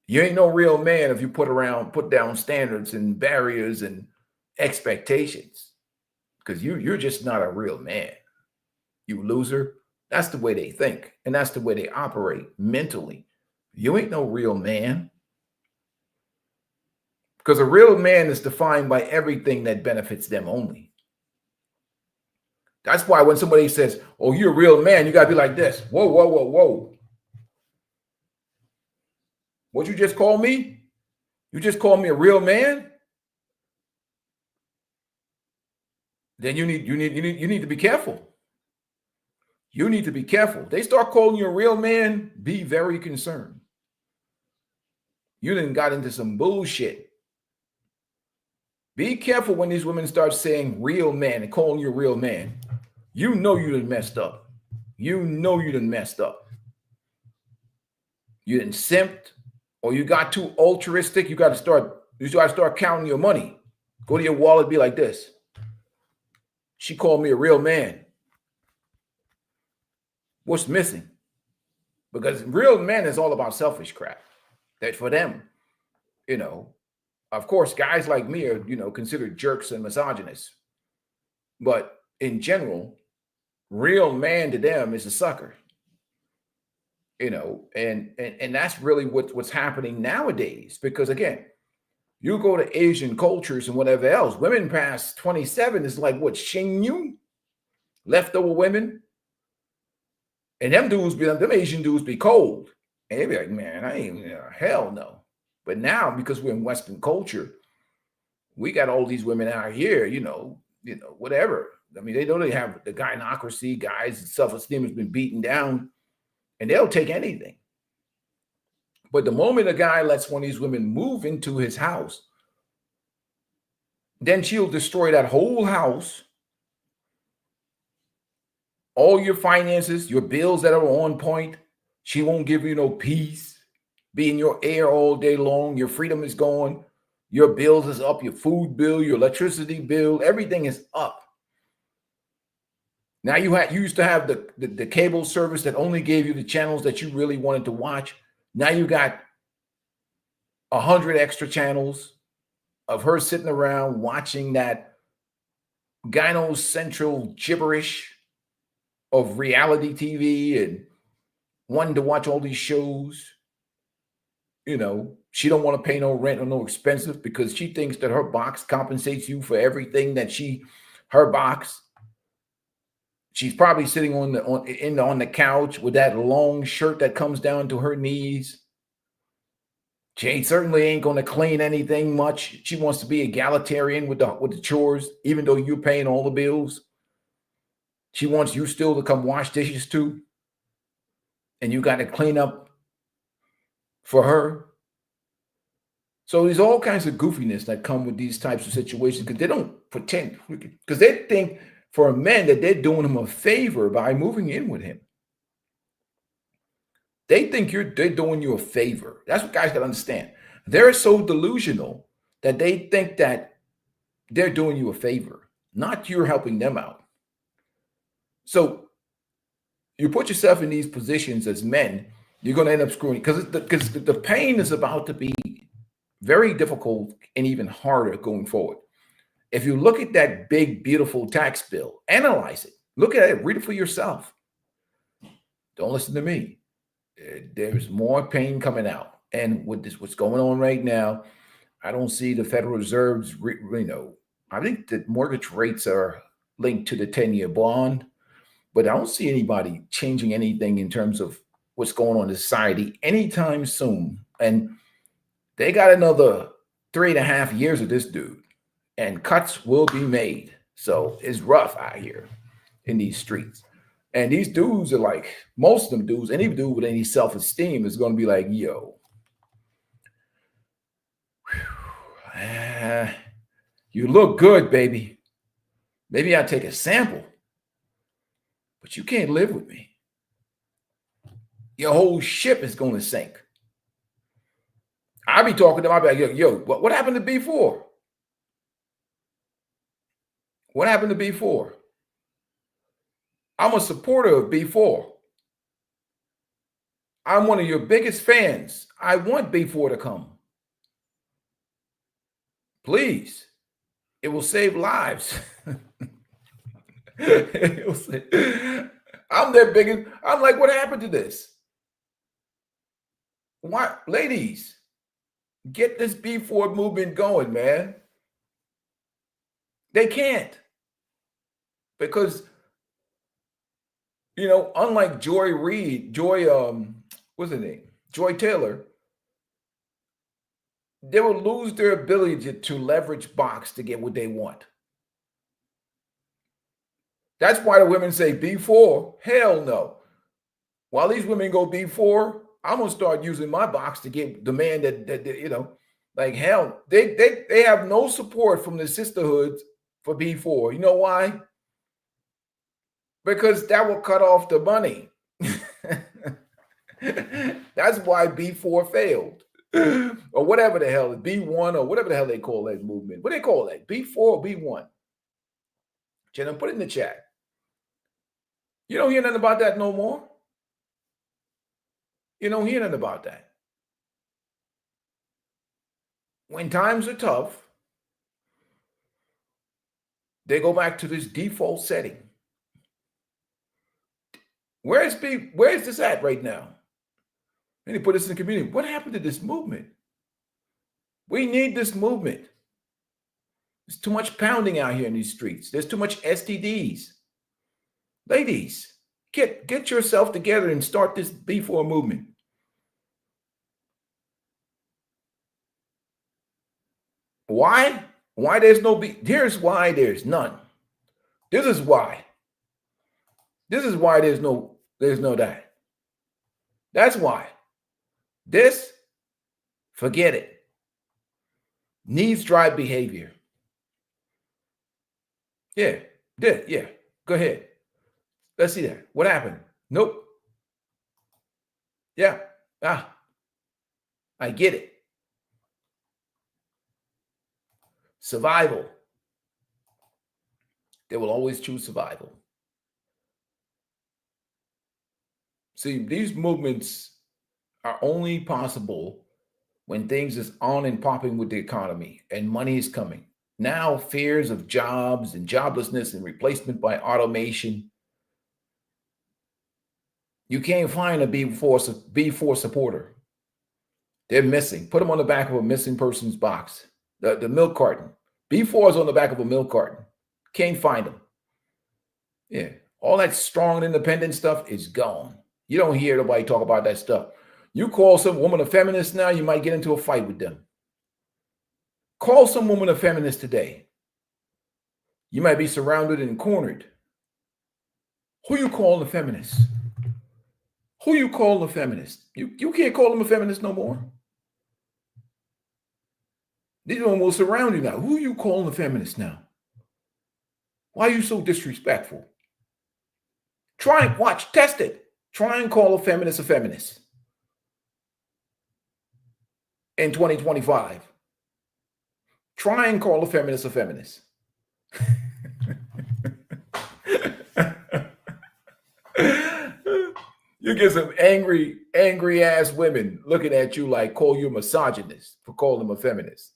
You ain't no real man if you put down standards and barriers and expectations. Because you're just not a real man. You loser. That's the way they think. And that's the way they operate mentally. You ain't no real man. Because a real man is defined by everything that benefits them only. That's why when somebody says, oh, you're a real man, you got to be like this. Whoa, whoa, whoa, whoa. What you just call me? You just call me a real man? Then you need to be careful. You need to be careful. They start calling you a real man, be very concerned. You done got into some bullshit. Be careful when these women start saying real man and calling you a real man. You know you done messed up. You know you done messed up. You done simped or you got too altruistic. You got to start counting your money. Go to your wallet, be like this. She called me a real man. What's missing? Because real men is all about selfish crap. That for them, you know, of course, guys like me are, you know, considered jerks and misogynists. But in general, real man to them is a sucker. And that's really what's happening nowadays. Because again, you go to Asian cultures and whatever else, women past 27 is like what, Xinyu, leftover women, and them Asian dudes be cold, and they be like, man, I ain't, hell no. But now because we're in Western culture, we got all these women out here, whatever. I mean, they don't really have the gynocracy, guys' self-esteem has been beaten down, and they'll take anything. But the moment a guy lets one of these women move into his house, then she'll destroy that whole house, all your finances, your bills that are on point. She won't give you no peace, be in your ear all day long. Your freedom is gone. Your bills is up, your food bill, your electricity bill, everything is up. Now you used to have the cable service that only gave you the channels that you really wanted to watch. Now you got 100 extra channels of her sitting around watching that gynocentral gibberish of reality TV and wanting to watch all these shows. She don't want to pay no rent or no expenses because she thinks that her box compensates you for everything that her box. She's probably sitting on the couch with that long shirt that comes down to her knees. She certainly ain't going to clean anything much. She wants to be egalitarian with the chores, even though you're paying all the bills. She wants you still to come wash dishes too. And you got to clean up for her. So there's all kinds of goofiness that come with these types of situations because they don't pretend, because they think for a man that they're doing him a favor by moving in with him. They think they're doing you a favor. That's what guys got to understand. They're so delusional that they think that they're doing you a favor, not you're helping them out. So you put yourself in these positions as men, you're going to end up screwing because the pain is about to be very difficult and even harder going forward. If you look at that big, beautiful tax bill, analyze it, look at it, read it for yourself. Don't listen to me. There's more pain coming out. And with this, what's going on right now, I don't see the Federal Reserve's, I think that mortgage rates are linked to the 10-year bond, but I don't see anybody changing anything in terms of what's going on in society anytime soon. And they got another 3.5 years of this dude, and cuts will be made. So it's rough out here in these streets. And these dudes are like, most of them dudes, any dude with any self-esteem is going to be like, yo, you look good, baby. Maybe I'll take a sample, but you can't live with me. Your whole ship is going to sink. I'll be talking to them. I'll be like, yo, what happened to B4? What happened to B4? I'm a supporter of B4. I'm one of your biggest fans. I want B4 to come. Please. It will save lives. I'm their biggest. I'm like, what happened to this? Why, ladies, get this B4 movement going, man. They can't. Because, unlike Joy what's her name? Joy Taylor, they will lose their ability to leverage box to get what they want. That's why the women say B4. Hell no. While these women go B4, I'm going to start using my box to get the man that like hell. They have no support from the sisterhoods for B4. You know why? Because that will cut off the money. That's why B4 failed. Or whatever the hell, B1 or whatever the hell they call that movement. What do they call that? B4 or B1? Jenna, put it in the chat. You don't hear nothing about that no more. You don't hear nothing about that. When times are tough, they go back to this default setting. Where's this at right now? And they put this in the community. What happened to this movement? We need this movement. There's too much pounding out here in these streets. There's too much STDs. Ladies, get yourself together and start this B4 movement. Why? Why there's no B? Here's why there's none. This is why. This is why there's no that. That's why. This, forget it. Needs drive behavior. Yeah. Go ahead. Let's see that. What happened? Nope. Yeah. I get it. Survival. They will always choose survival. See, these movements are only possible when things is on and popping with the economy and money is coming. Now, fears of jobs and joblessness and replacement by automation. You can't find a B4 supporter. They're missing. Put them on the back of a missing person's box. The milk carton. B4 is on the back of a milk carton. Can't find them. Yeah. All that strong independent stuff is gone. You don't hear nobody talk about that stuff. You call some woman a feminist now, you might get into a fight with them. Call some woman a feminist today. You might be surrounded and cornered. Who you calling a feminist? Who you calling a feminist? You can't call them a feminist no more. These women will surround you now. Who you calling a feminist now? Why are you so disrespectful? Try and watch, test it. Try and call a feminist in 2025. Try and call a feminist a feminist. You get some angry ass women looking at you like call you a misogynist for calling them a feminist.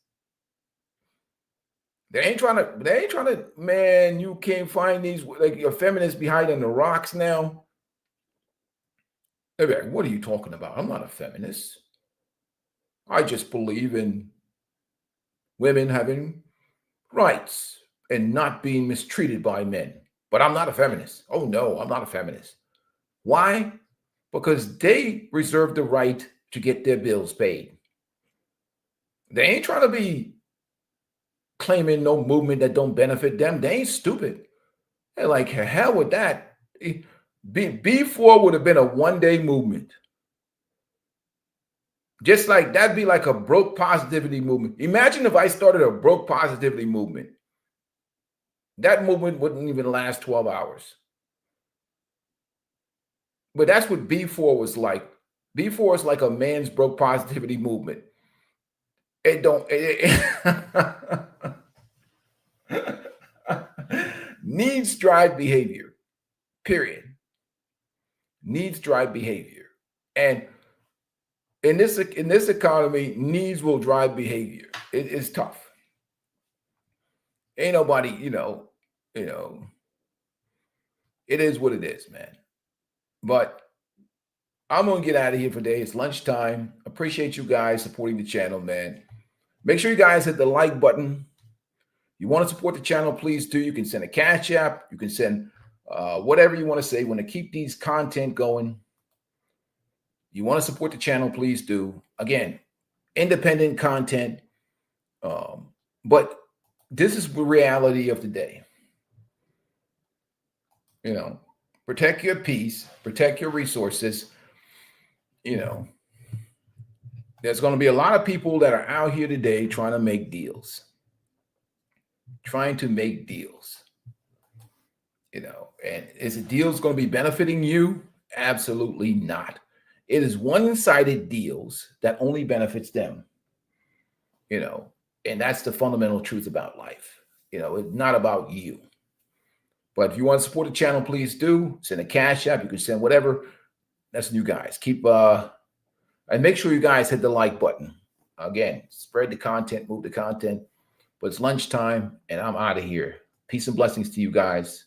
They ain't trying to, man, you can't find these, like a feminist be hiding in the rocks now. They're like, what are you talking about? I'm not a feminist. I just believe in women having rights and not being mistreated by men. But I'm not a feminist. Oh no, I'm not a feminist. Why? Because they reserve the right to get their bills paid. They ain't trying to be claiming no movement that don't benefit them. They ain't stupid. They're like, hell with that. B4 would have been a one-day movement. Just like that'd be like a broke positivity movement. Imagine if I started a broke positivity movement. That movement wouldn't even last 12 hours. But that's what B4 was like. B4 is like a man's broke positivity movement. Needs drive behavior. Period. Needs drive behavior. And in this economy, needs will drive behavior. It's tough. Ain't nobody, it is what it is, man. But I'm going to get out of here for today. It's lunchtime. Appreciate you guys supporting the channel, man. Make sure you guys hit the like button. You want to support the channel, please do. You can send a Cash App. You can send whatever you want to say. You want to keep these content going. You want to support the channel, please do. Again, independent content. But this is the reality of the day. Protect your peace, protect your resources. There's going to be a lot of people that are out here today trying to make deals. And is the deals going to be benefiting you? Absolutely not. It is one-sided deals that only benefits them. And that's the fundamental truth about life. It's not about you. But if you want to support the channel, please do. Send a Cash App. You can send whatever. That's you guys. And make sure you guys hit the like button. Again, spread the content, move the content. But it's lunchtime, and I'm out of here. Peace and blessings to you guys.